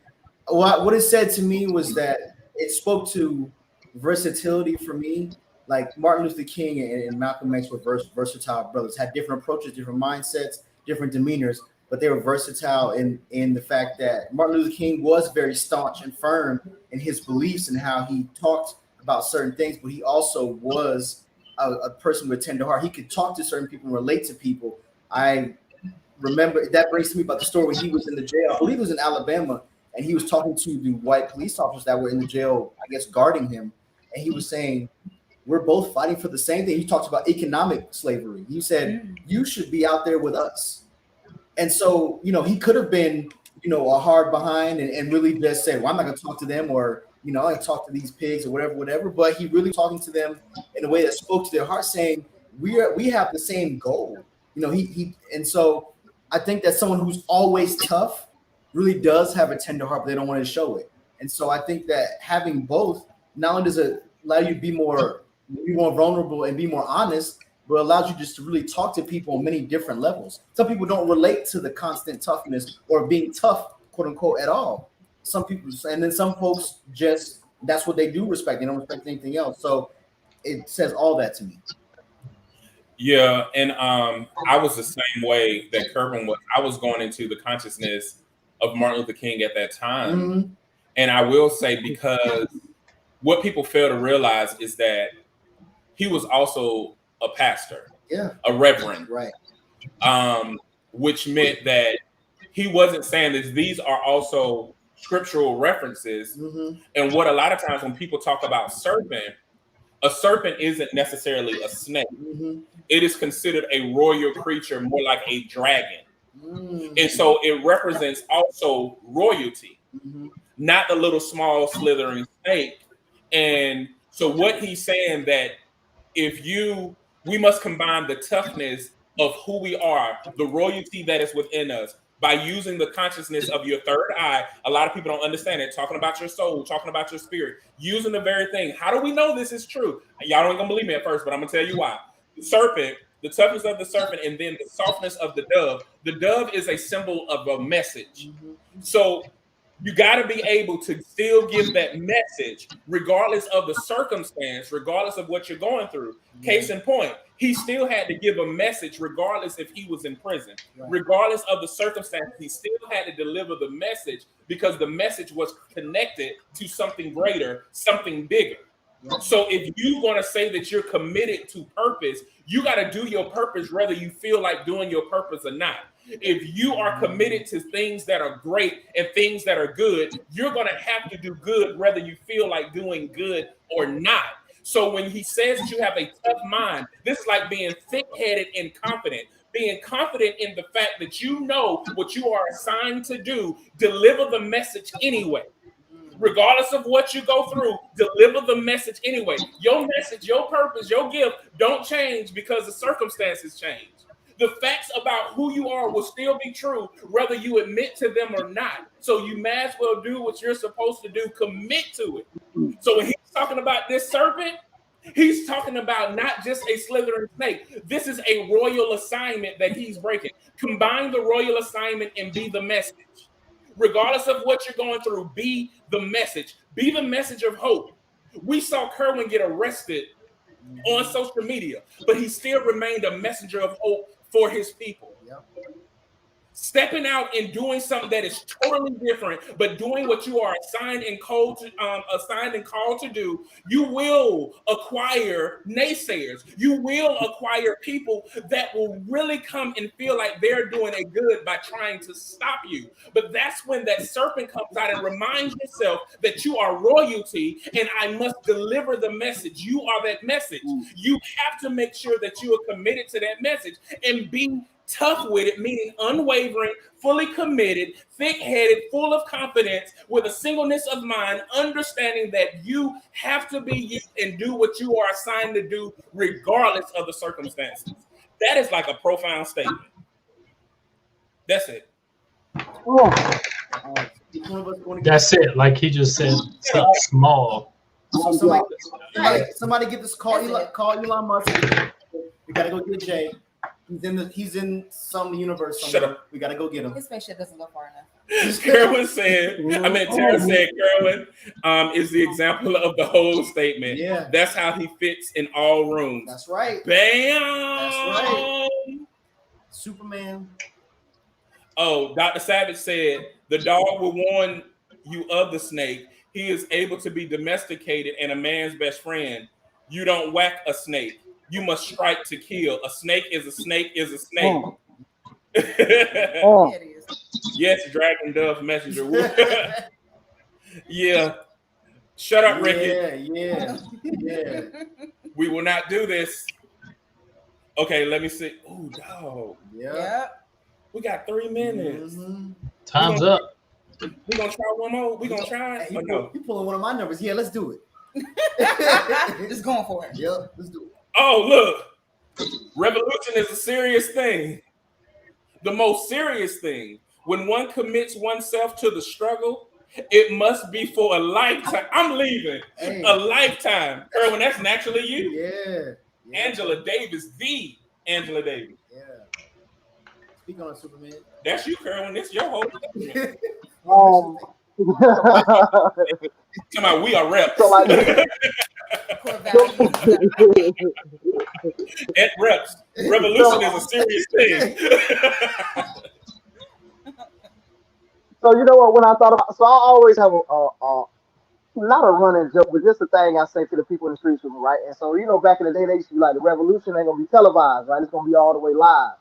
What it said to me was that it spoke to versatility for me. Like Martin Luther King and Malcolm X were versatile brothers, had different approaches, different mindsets, different demeanors, but they were versatile in the fact that Martin Luther King was very staunch and firm in his beliefs and how he talked about certain things, but he also was a person with a tender heart. He could talk to certain people and relate to people. I remember that brings to me about the story when he was in the jail. I believe it was in Alabama, and he was talking to the white police officers that were in the jail, I guess, guarding him. And he was saying, we're both fighting for the same thing. He talks about economic slavery. He said, you should be out there with us. And so, you know, he could have been, you know, a hard behind and really just said, well, I'm not going to talk to them, or, you know, I talk to these pigs or whatever. But he really talking to them in a way that spoke to their heart, saying we have the same goal. You know, and so I think that someone who's always tough really does have a tender heart, but they don't want to show it. And so I think that having both not only does it allow you to be more vulnerable and be more honest, but allows you just to really talk to people on many different levels. Some people don't relate to the constant toughness or being tough, quote unquote, at all. Some people, and then some folks just, that's what they do respect. They don't respect anything else. So it says all that to me. Yeah, and I was the same way that Kerwin was. I was going into the consciousness of Martin Luther King at that time. Mm-hmm. And I will say, because what people fail to realize is that he was also a pastor, a reverend, right? Which meant that he wasn't saying that these are also scriptural references. Mm-hmm. And what a lot of times when people talk about serpent, a serpent isn't necessarily a snake. Mm-hmm. It is considered a royal creature, more like a dragon. Mm-hmm. And so it represents also royalty, not the little small slithering snake. And so what he's saying that we must combine the toughness of who we are, the royalty that is within us, by using the consciousness of your third eye. A lot of people don't understand it. Talking about your soul, talking about your spirit, using the very thing. How do we know this is true? Y'all don't gonna believe me at first, but I'm gonna tell you why. The serpent, the toughness of the serpent, and then the softness of the dove. The dove is a symbol of a message. So you got to be able to still give that message regardless of the circumstance, regardless of what you're going through. Case in point, he still had to give a message regardless if he was in prison. Regardless of the circumstance, he still had to deliver the message because the message was connected to something greater, something bigger. So if you want to say that you're committed to purpose, you got to do your purpose whether you feel like doing your purpose or not. If you are committed to things that are great and things that are good, you're going to have to do good whether you feel like doing good or not. So when he says that you have a tough mind, this is like being thick-headed and confident. being confident in the fact that you know what you are assigned to do, deliver the message anyway. Regardless of what you go through, deliver the message anyway. Your message, your purpose, your gift don't change because the circumstances change. The facts about who you are will still be true, whether you admit to them or not. So you might as well do what you're supposed to do, commit to it. So when he's talking about this serpent, he's talking about not just a slithering snake. This is a royal assignment that he's breaking. Combine the royal assignment and be the message. Regardless of what you're going through, be the message. Be the message of hope. We saw Kerwin get arrested on social media, but he still remained a messenger of hope for his people. Yep. Stepping out and doing something that is totally different, but doing what you are assigned and called to do, you will acquire naysayers. You will acquire people that will really come and feel like they're doing a good by trying to stop you. But that's when that serpent comes out and reminds yourself that you are royalty and I must deliver the message. You are that message. You have to make sure that you are committed to that message and be tough with it, meaning unwavering, fully committed, thick-headed, full of confidence, with a singleness of mind, understanding that you have to be you and do what you are assigned to do regardless of the circumstances. That is like a profound statement. That's it. That's it. Like he just said, something small. So somebody get this call Elon Musk. We gotta go get Jay. He's in some universe somewhere. Shut up. We gotta go get him. His spaceship doesn't go far enough. Tara said Kerwin is the example of the whole statement. Yeah. That's how he fits in all rooms. That's right. Bam. That's right. Superman. Oh, Dr. Savage said the dog will warn you of the snake. He is able to be domesticated and a man's best friend. You don't whack a snake. You must strike to kill. A snake is a snake is a snake. Yeah, it is. Yes, Dragon Dove Messenger. Yeah. Shut up, Ricky. Yeah. We will not do this. Okay, let me see. Oh, dog. Yep. We got 3 minutes. Mm-hmm. Time's up. We gonna try one more. We gonna try it. Hey, Or no? you pulling one of my numbers. Yeah, let's do it. Just going for it. Yep, let's do it. Oh, look. Revolution is a serious thing. The most serious thing. When one commits oneself to the struggle, it must be for a lifetime. I'm leaving. Hey. A lifetime. Kerwin, that's naturally you. Yeah. Angela Davis, the Angela Davis. Yeah. Speak on it, Superman. That's you, Kerwin. It's your whole thing. Come on, we are reps. So like, Core values. At reps. Revolution is a serious thing. so you know what? When I thought about, so I always have a not a running joke, but just a thing I say to the people in the streets with me, right? And so you know, back in the day, they used to be like, the revolution ain't gonna be televised, right? It's gonna be all the way live.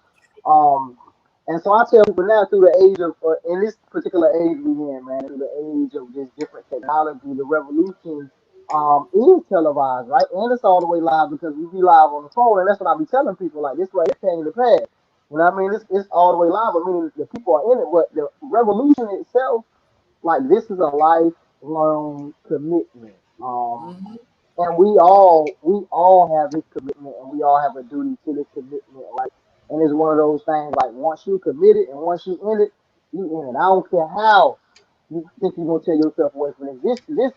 And so I tell people now, through the age of, in this particular age we in, man, through the age of just different technology, the revolution is televised, right? And it's all the way live because we be live on the phone, and that's what I be telling people, like, this way it came to pass. You know what I mean? It's all the way live, I mean, the people are in it, but the revolution itself, like, this is a lifelong commitment. And we all have this commitment, and we all have a duty to this commitment, like. And it's one of those things like once you commit it and once you in it, you in it. I don't care how you think you're gonna tear yourself away from this. The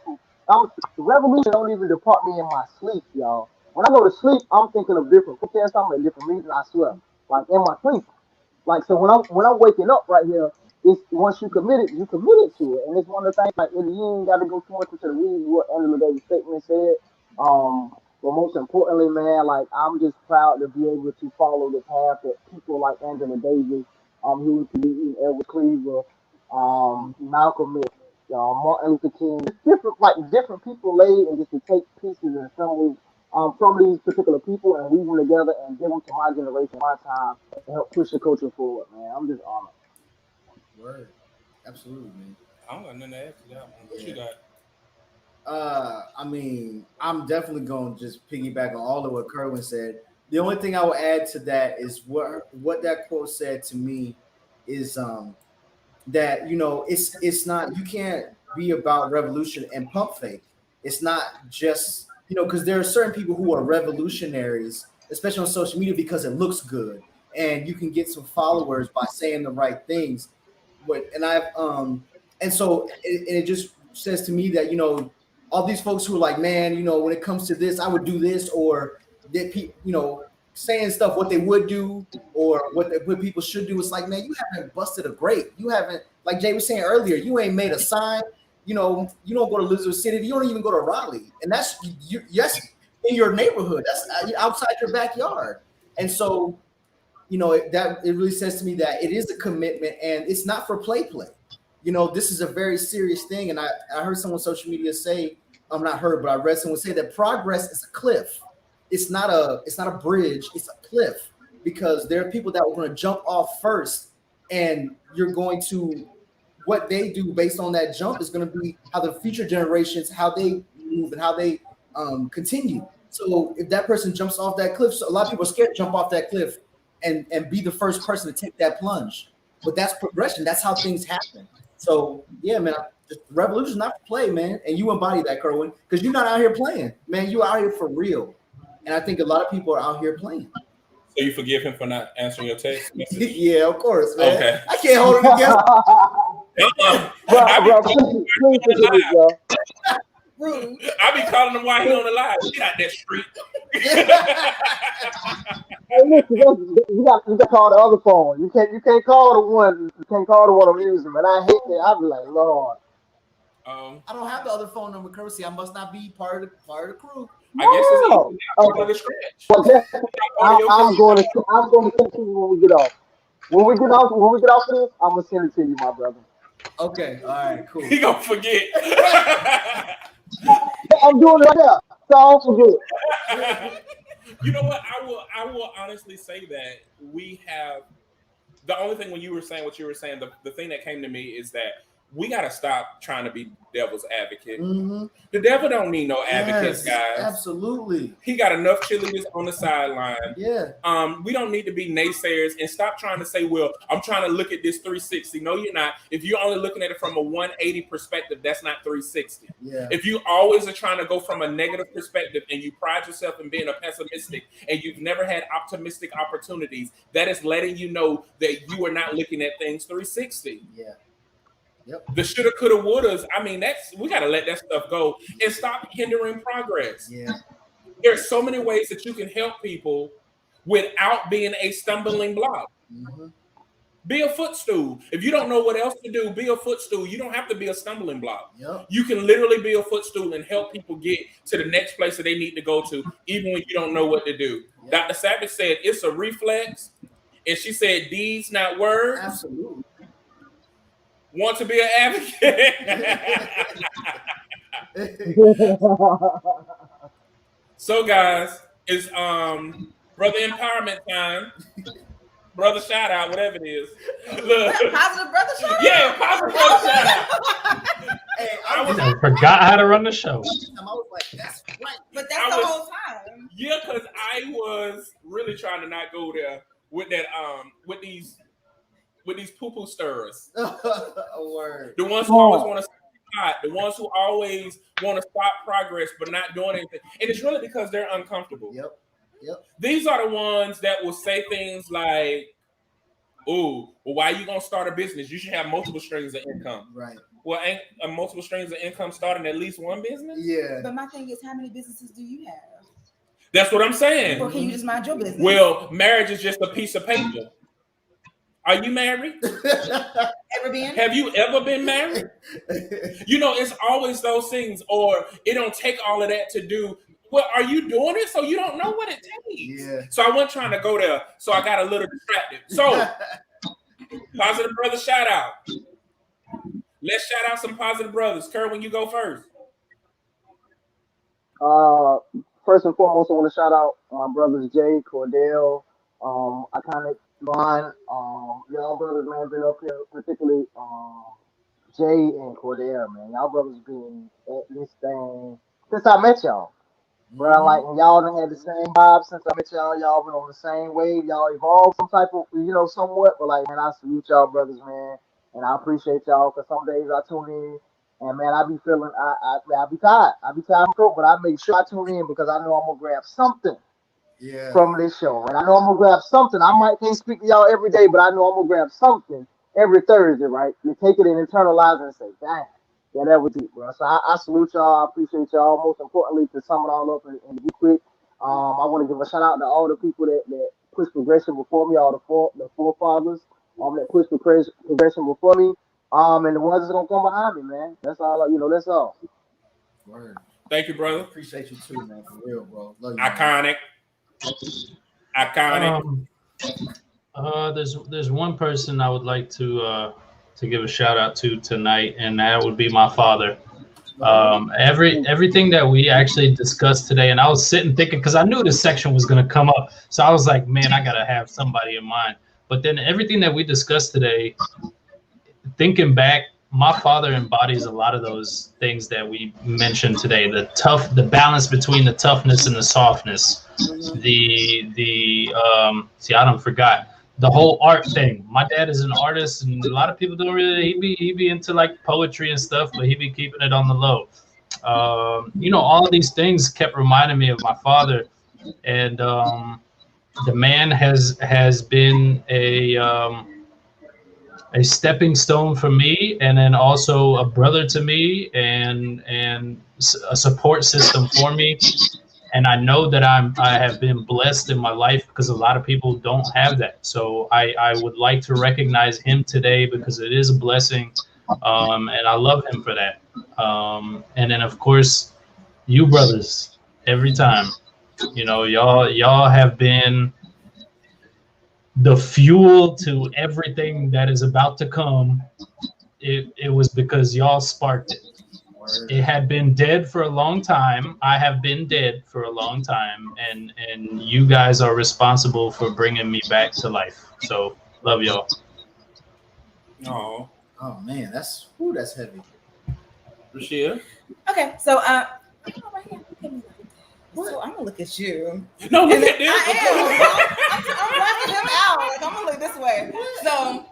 revolution don't even depart me in my sleep, y'all. When I go to sleep, I'm thinking of different protests, I'm in different reasons, I swear. Like in my sleep. Like so when I'm waking up right here, it's once you committed to it. And it's one of the things like you ain't gotta go too much into the weeds what Angela Davis statement said. But most importantly, man, like I'm just proud to be able to follow the path that people like Angela Davis, who was to Edward Cleaver, Malcolm X, Martin Luther King, different people laid and just to take pieces and assemblies from these particular people and weave them together and give them to my generation, my time, and help push the culture forward, man. I'm just honored. Word. Absolutely, man. I don't got nothing to add to that one. What you got? I mean, I'm definitely going to just piggyback on all of what Kerwin said. The only thing I will add to that is what that quote said to me is that it's not, you can't be about revolution and pump fake. It's not just because there are certain people who are revolutionaries, especially on social media, because it looks good and you can get some followers by saying the right things. But and I've and so it just says to me that all these folks who are like, man, when it comes to this, I would do this, or that people saying stuff what they would do or what people should do. It's like, man, you haven't busted a grape. You haven't, like Jay was saying earlier, you ain't made a sign. You don't go to Elizabeth City. You don't even go to Raleigh, and that's yes in your neighborhood. That's outside your backyard. And so, that it really says to me that it is a commitment, and it's not for play. This is a very serious thing. And I heard someone on social media say, I'm not heard, but I read someone say that progress is a cliff. It's not a bridge, it's a cliff, because there are people that are going to jump off first, and you're going to, what they do based on that jump is going to be how the future generations, how they move and how they continue. So if that person jumps off that cliff, so a lot of people are scared to jump off that cliff and be the first person to take that plunge. But that's progression. That's how things happen. So yeah, man, revolution is not for play, man. And you embody that, Kerwin, because you're not out here playing, man. You're out here for real. And I think a lot of people are out here playing. So you forgive him for not answering your text message? Yeah, of course, man. Okay. I can't hold it against. Please forgive me, bro. Rude. I be calling him while he on the live. Get out that street. Hey, listen, you got to call the other phone. You can't call the one. You can't call the one I'm using, man. I hate that. I be like, Lord. I don't have the other phone number, Kersey. I must not be part of the crew. I guess it's easy now. Okay. Scratch. I'm going to send it to you when we get off. When we get off of this, I'm gonna send it to you, my brother. Okay, all right, cool. He gonna forget. I'm doing it right now, so I'll forget. You know what? I will honestly say that we have the only thing when you were saying what you were saying, the thing that came to me is that we got to stop trying to be devil's advocate. Mm-hmm. The devil don't need no advocates, guys. Absolutely. He got enough cheerleaders on the sideline. Yeah. We don't need to be naysayers and stop trying to say, well, I'm trying to look at this 360. No, you're not. If you're only looking at it from a 180 perspective, that's not 360. Yeah. If you always are trying to go from a negative perspective and you pride yourself in being a pessimistic and you've never had optimistic opportunities, that is letting you know that you are not looking at things 360. Yeah. Yep. The shoulda, coulda, wouldas. I mean, we got to let that stuff go and stop hindering progress. Yeah. There's so many ways that you can help people without being a stumbling block. Mm-hmm. Be a footstool. If you don't know what else to do, be a footstool. You don't have to be a stumbling block. Yep. You can literally be a footstool and help people get to the next place that they need to go to, even when you don't know what to do. Yep. Dr. Savage said it's a reflex, and she said deeds, not words. Absolutely. Want to be an advocate? So, guys, it's brother empowerment time. Brother shout out, whatever it is. Look. Positive brother shout out? Yeah, positive brother shout out. Hey, I forgot how to run the show. I was like, that's right. But that's the whole time. Yeah, because I was really trying to not go there with that with these poo-poo stirrers. Word. The ones who always want to stop, the ones who always want to stop progress but not doing anything. And it's really because they're uncomfortable. Yep. These are the ones that will say things like, "Oh, well, why are you gonna start a business? You should have multiple streams of income." Right. Well, ain't a multiple streams of income starting at least one business? Yeah. But my thing is, how many businesses do you have? That's what I'm saying. Or can you just mind your business? Well, marriage is just a piece of paper. Are you married? Ever been? Have you ever been married? It's always those things, or it don't take all of that to do. Well, are you doing it so you don't know what it takes? Yeah. So I wasn't trying to go there, so I got a little distracted. So, positive brother shout out. Let's shout out some positive brothers. Kerwin, you go first. First and foremost, I want to shout out my brothers Jay, Cordell, Iconic Bond, y'all brothers, man, been up here, particularly Jay and Cordell, man. Y'all brothers been at this thing since I met y'all. Bro, like when y'all done had the same vibe since I met y'all, y'all been on the same wave, y'all evolved some type of, somewhat. But like, man, I salute y'all brothers, man, and I appreciate y'all. Cause some days I tune in, and man, I be feeling, I be tired, from throat, but I make sure I tune in because I know I'm gonna grab something Yeah. from this show, and I know I'm gonna grab something. I might can't speak to y'all every day, but I know I'm gonna grab something every Thursday, right? To take it and internalize it and say, dang. Yeah, that was deep, bro. So I salute y'all. I appreciate y'all. Most importantly, to sum it all up and be quick, I want to give a shout out to all the people that pushed progression before me, all the forefathers, that pushed progression before me, and the ones that's gonna come behind me, man. That's all. That's all. Word. Thank you, brother. Appreciate you too, man. For real, bro. Love you, man. Iconic. There's one person I would like to give a shout out to tonight, and that would be my father. Everything that we actually discussed today, and I was sitting thinking because I knew this section was going to come up, so I was like, man, I gotta have somebody in mind. But then everything that we discussed today, thinking back, my father embodies a lot of those things that we mentioned today. The balance between the toughness and the softness. I don't forgot the whole art thing. My dad is an artist, and a lot of people don't really. He be into like poetry and stuff, but he be keeping it on the low. All of these things kept reminding me of my father, and the man has been a stepping stone for me, and then also a brother to me, and a support system for me. And I know that I have been blessed in my life because a lot of people don't have that. So I would like to recognize him today because it is a blessing, and I love him for that. And then of course, you brothers, every time, y'all have been the fuel to everything that is about to come. It was because y'all sparked it. It had been dead for a long time. I have been dead for a long time, and you guys are responsible for bringing me back to life. So love y'all. Oh man, that's heavy. Rashia? Okay, so right here. So I'm gonna look at you. No, look at this. I'm blocking him out. Like, I'm gonna look this way. So,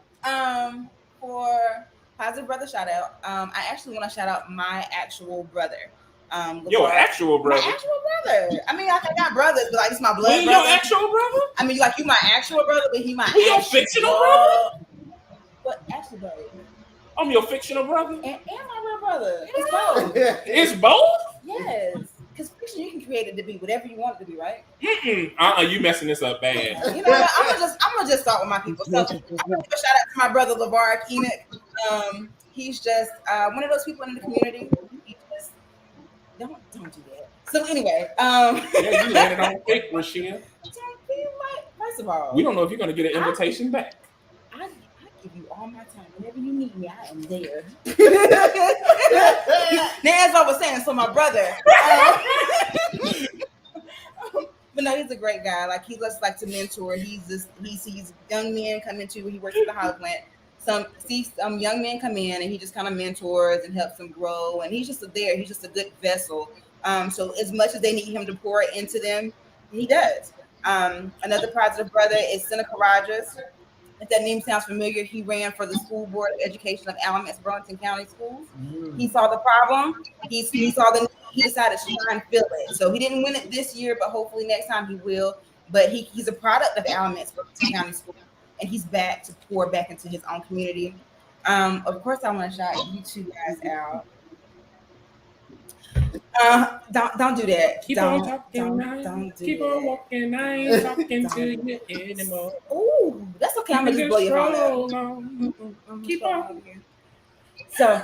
for positive brother shout out, I actually want to shout out my actual brother. Your actual brother? My actual brother. I mean, I got brothers, but like it's my blood brother. Your actual brother? I mean, like you my actual brother, but he my your fictional brother? What actual brother? I'm your fictional brother? And my real brother. It's both. It's both? Yes. Because fiction, you can create it to be whatever you want it to be, right? You messing this up bad. You know what? I'm gonna just start with my people. So I'm gonna give a shout out to my brother LeVar Enoch. He's just one of those people in the community. He just don't do that. So anyway, yeah, you landed on thick, Rashia. First of all, we don't know if you're gonna get an invitation back. I give you all my time. Whenever you need me, I am there. Now, as I was saying, so my brother, but no, he's a great guy. Like he just like to mentor. He sees young men come into. He works at the house plant. Some young men come in, and he just kind of mentors and helps them grow. And he's just there. He's just a good vessel. So as much as they need him to pour into them, he does. Another positive brother is Seneca Rogers. If that name sounds familiar, he ran for the School Board of Education of Alamance, Burlington County Schools. He saw the problem. He saw the need. He decided to try and fill it. So he didn't win it this year, but hopefully next time he will. But he's a product of Alamance, Burlington County Schools, and he's back to pour back into his own community. Of course, I want to shout you two guys out. Don't do that. Keep on talking. Keep on walking. I ain't talking to you anymore. Ooh, that's okay. I'm gonna just blow your phone up. Keep on. So,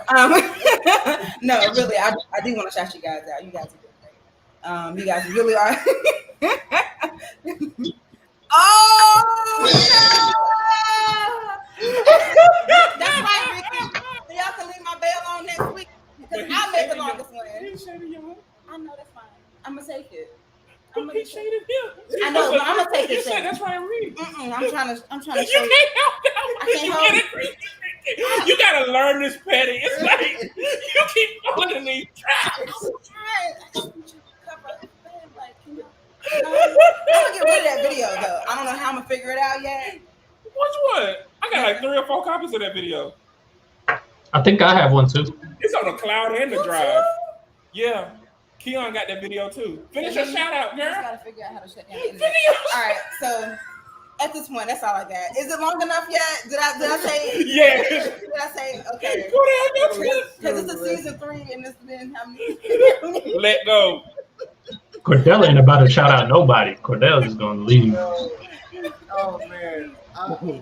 no, really, I do want to shout you guys out. You guys are great. You guys really are. Oh no! That's right, Ricky. So y'all can leave my bail on next week. Because I'll make the longest one. I know, that's fine. I'm gonna take it. I'm gonna take it. I know, but I'm gonna take it. That's why I read. I'm trying to. You can't help that. I can't help it. You gotta learn this, Petty. It's like you keep falling in these traps. I'm trying. video though. I don't know how I'm gonna figure it out yet. Which one? I got like 3 or 4 copies of that video. I think I have one too. It's on the cloud and the drive. Yeah. Keon got that video too. Finish your shout out, I just girl. gotta figure out how to shut down the internet. All right, so at this point, that's all I got. Is it long enough yet? Did I say? Yeah. Did I say okay? Because it's a season 3 and it's been how many? Let go. Cordell ain't about to shout out nobody. Cordell is gonna leave. Oh man.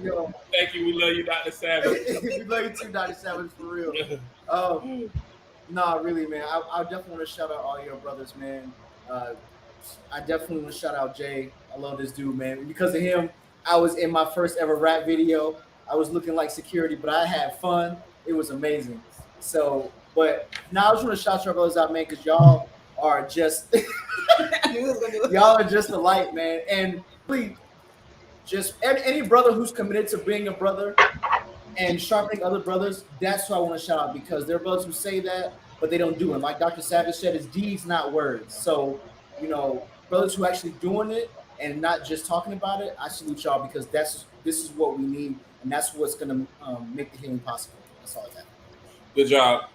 Yo, Thank you. We love you, Dr. Savage. we love you too, Dr. Savage, for real. Nah, really, man. I definitely want to shout out all your brothers, man. I definitely want to shout out Jay. I love this dude, man. Because of him, I was in my first ever rap video. I was looking like security, but I had fun. It was amazing. So, but now I just want to shout your brothers out, man, because y'all are just y'all are just a light, man. And please, just any brother who's committed to being a brother and sharpening other brothers, that's who I want to shout out, because there are brothers who say that, but they don't do it. Like Dr. Savage said, it's deeds, not words. So, brothers who are actually doing it and not just talking about it, I salute y'all, because this is what we need, and that's what's going to make the healing possible. That's all I got. Good job.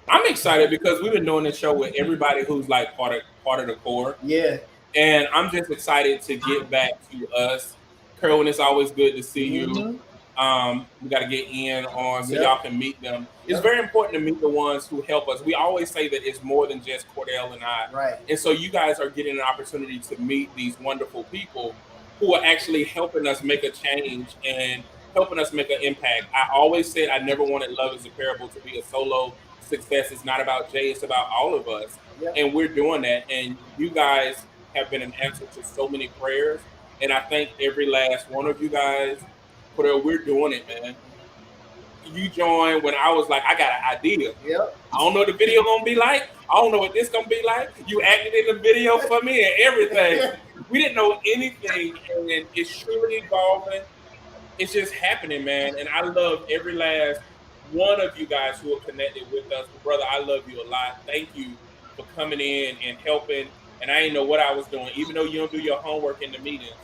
I'm excited because we've been doing this show with everybody who's like part of the core. Yeah. And I'm just excited to get back to us. Kerwin, it's always good to see you. We got to get Ian on so y'all can meet them. It's very important to meet the ones who help us. We always say that it's more than just Cordell and I. Right. And so you guys are getting an opportunity to meet these wonderful people who are actually helping us make a change and helping us make an impact. I always said I never wanted Love is a Parable to be a solo success. It's not about Jay, it's about all of us. Yep. And we're doing that. And you guys have been an answer to so many prayers. And I thank every last one of you guys. Cordell, we're doing it, man. You joined when I was like, I got an idea. Yep. I don't know what the video gonna be like. I don't know what this gonna be like. You acted in the video for me and everything. We didn't know anything, and it's truly evolving. It's just happening, man. And I love every last one of you guys who are connected with us. Brother, I love you a lot. Thank you for coming in and helping. And I didn't know what I was doing, even though you don't do your homework in the meetings.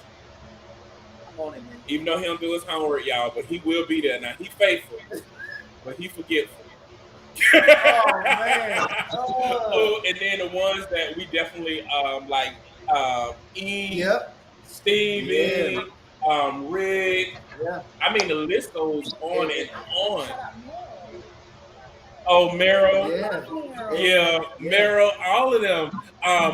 On it, man. Even though he don't do his homework, y'all, but he will be there. Now, he faithful, but he forgetful. Oh, man. Oh, and then the ones that we definitely like E, Stevie, Rick. Yeah. I mean, the list goes on and on. Oh, Meryl. Yeah, Meryl, all of them.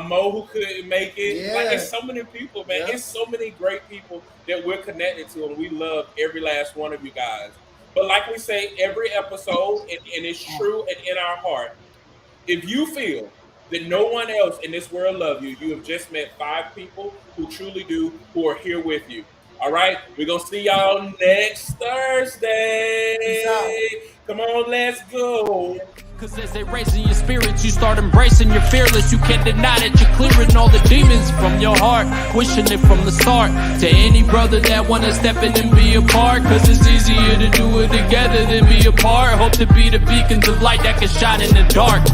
Mo, who couldn't make it. Like, it's so many people, man. It's so many great people that we're connected to, and we love every last one of you guys. But like we say every episode, and it's true and in our heart, if you feel that no one else in this world loves you, you have just met 5 people who truly do, who are here with you. All right? We're going to see y'all next Thursday. Come on, let's go. Cause as they raise in your spirits, you start embracing your fearless. You can't deny that you're clearing all the demons from your heart, wishing it from the start. To any brother that wanna step in and be a part, cause it's easier to do it together than be apart. Hope to be the beacons of light that can shine in the dark.